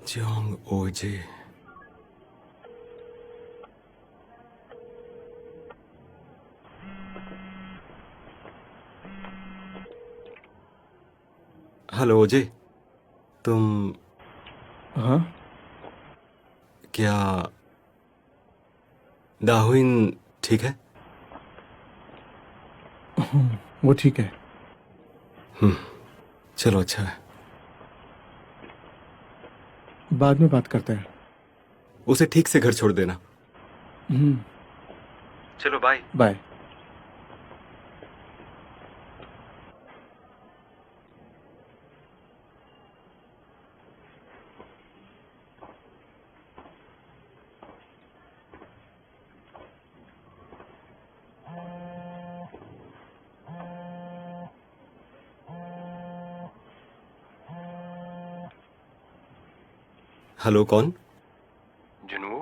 Speaker 2: जोंग ओजे। हेलो ओजे, तुम
Speaker 10: हाँ?
Speaker 2: क्या दाहुइन ठीक है?
Speaker 10: वो ठीक है।
Speaker 2: चलो अच्छा है।
Speaker 10: बाद में बात करते हैं।
Speaker 2: उसे ठीक से घर छोड़ देना। चलो बाय।
Speaker 10: बाय।
Speaker 2: हेलो, कौन?
Speaker 11: जुनू,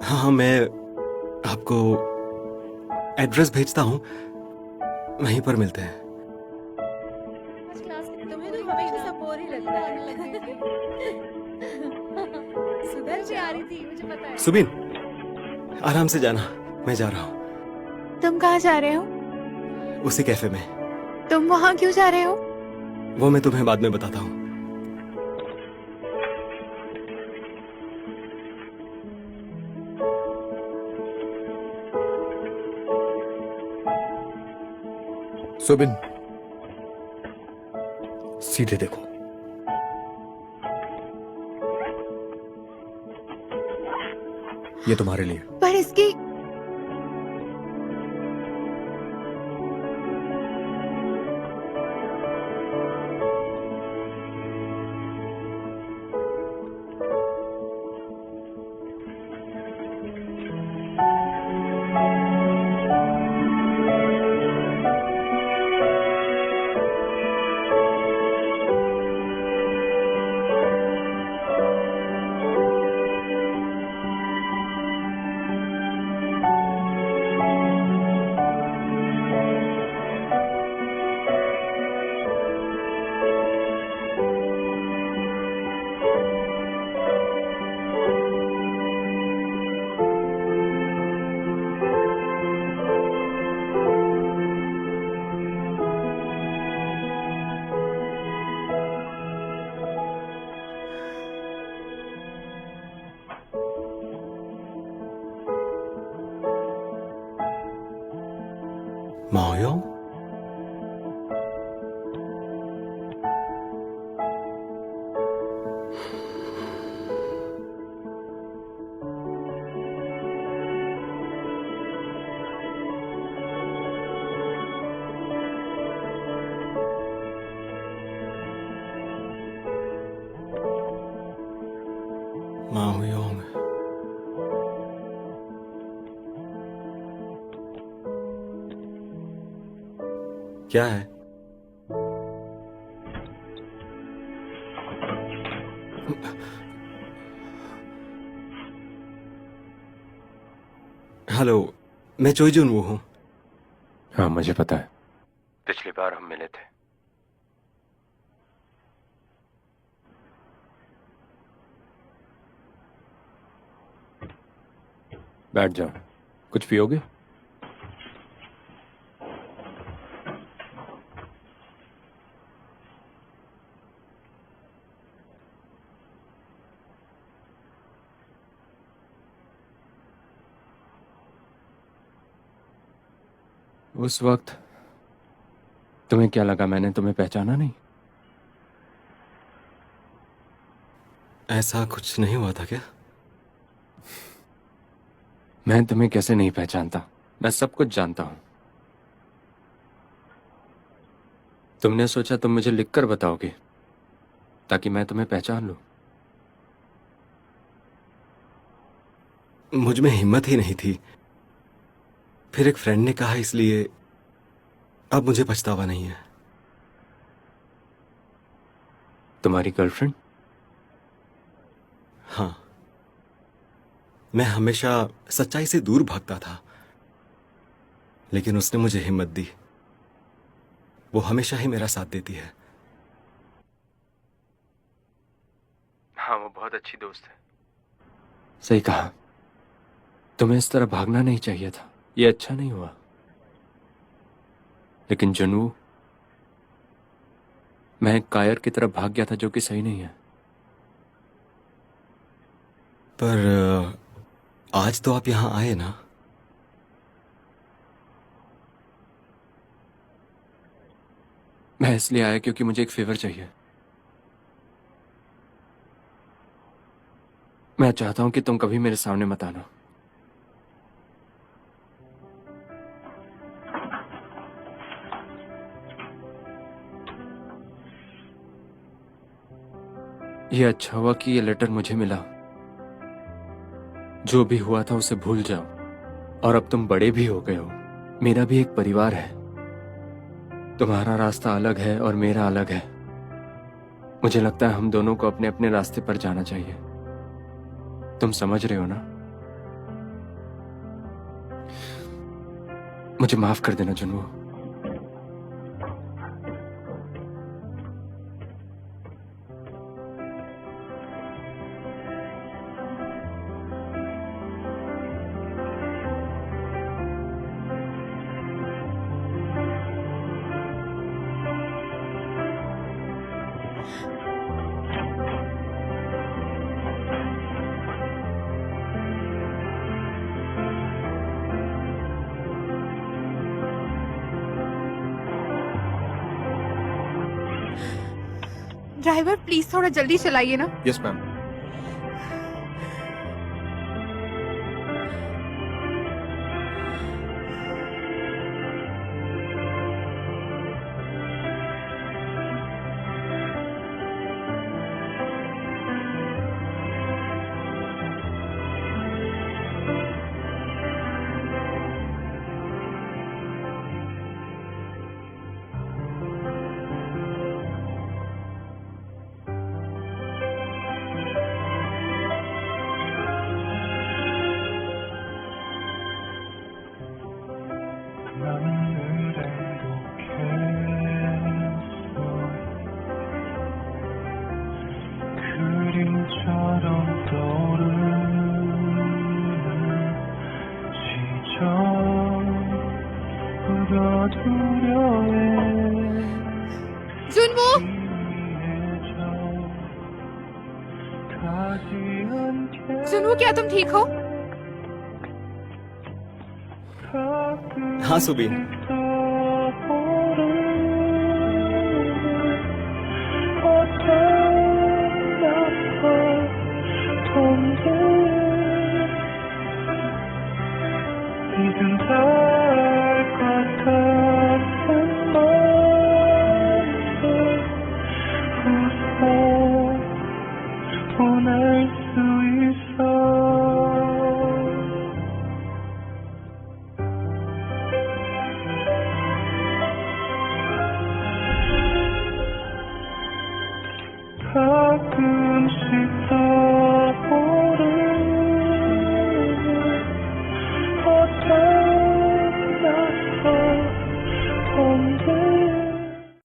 Speaker 2: हाँ, मैं आपको एड्रेस भेजता हूँ, वहीं पर मिलते हैं।
Speaker 1: तुम्हें तो हमेशा सब बोर ही लगता है।
Speaker 2: सुबिन, आराम से जाना, मैं जा रहा हूँ।
Speaker 3: तुम कहाँ जा रहे हो?
Speaker 2: उसी कैफे में।
Speaker 3: तुम वहाँ क्यों जा रहे हो?
Speaker 2: वो मैं तुम्हें बाद में बताता हूँ।
Speaker 5: सुबिन, सीधे देखो। ये तुम्हारे लिए।
Speaker 3: पर इसकी
Speaker 2: माओयोंग? माओयोंग, क्या है? हेलो, मैं चोई जुनवू हूँ।
Speaker 11: हाँ, मुझे पता है। पिछली बार हम मिले थे। बैठ जाओ। कुछ पियोगे? उस वक्त तुम्हें क्या लगा मैंने तुम्हें पहचाना नहीं?
Speaker 2: ऐसा कुछ नहीं हुआ था क्या?
Speaker 11: मैं तुम्हें कैसे नहीं पहचानता? मैं सब कुछ जानता हूं। तुमने सोचा तुम मुझे लिखकर बताओगे ताकि मैं तुम्हें पहचान लूं।
Speaker 2: मुझ में हिम्मत ही नहीं थी। फिर एक फ्रेंड ने कहा, इसलिए अब मुझे पछतावा नहीं है।
Speaker 11: तुम्हारी गर्लफ्रेंड?
Speaker 2: हाँ, मैं हमेशा सच्चाई से दूर भागता था, लेकिन उसने मुझे हिम्मत दी। वो हमेशा ही मेरा साथ देती है।
Speaker 11: हाँ, वो बहुत अच्छी दोस्त है। सही कहा। तुम्हें इस तरह भागना नहीं चाहिए था। ये अच्छा नहीं हुआ। लेकिन जुनू, मैं एक कायर की तरफ भाग गया था, जो कि सही नहीं है।
Speaker 2: पर आज तो आप यहां आए ना?
Speaker 11: मैं इसलिए आया क्योंकि मुझे एक फेवर चाहिए। मैं चाहता हूं कि तुम कभी मेरे सामने मत आना। ये अच्छा हुआ कि ये लेटर मुझे मिला। जो भी हुआ था उसे भूल जाओ। और अब तुम बड़े भी हो गए हो। मेरा भी एक परिवार है। तुम्हारा रास्ता अलग है और मेरा अलग है। मुझे लगता है हम दोनों को अपने अपने रास्ते पर जाना चाहिए। तुम समझ रहे हो ना? मुझे माफ कर देना जुनू।
Speaker 3: ड्राइवर प्लीज थोड़ा जल्दी चलाइए ना।
Speaker 6: Yes ma'am.
Speaker 3: जुनवो, जुनवो क्या तुम ठीक हो?
Speaker 2: हाँ सुबीन,
Speaker 13: 이젠 다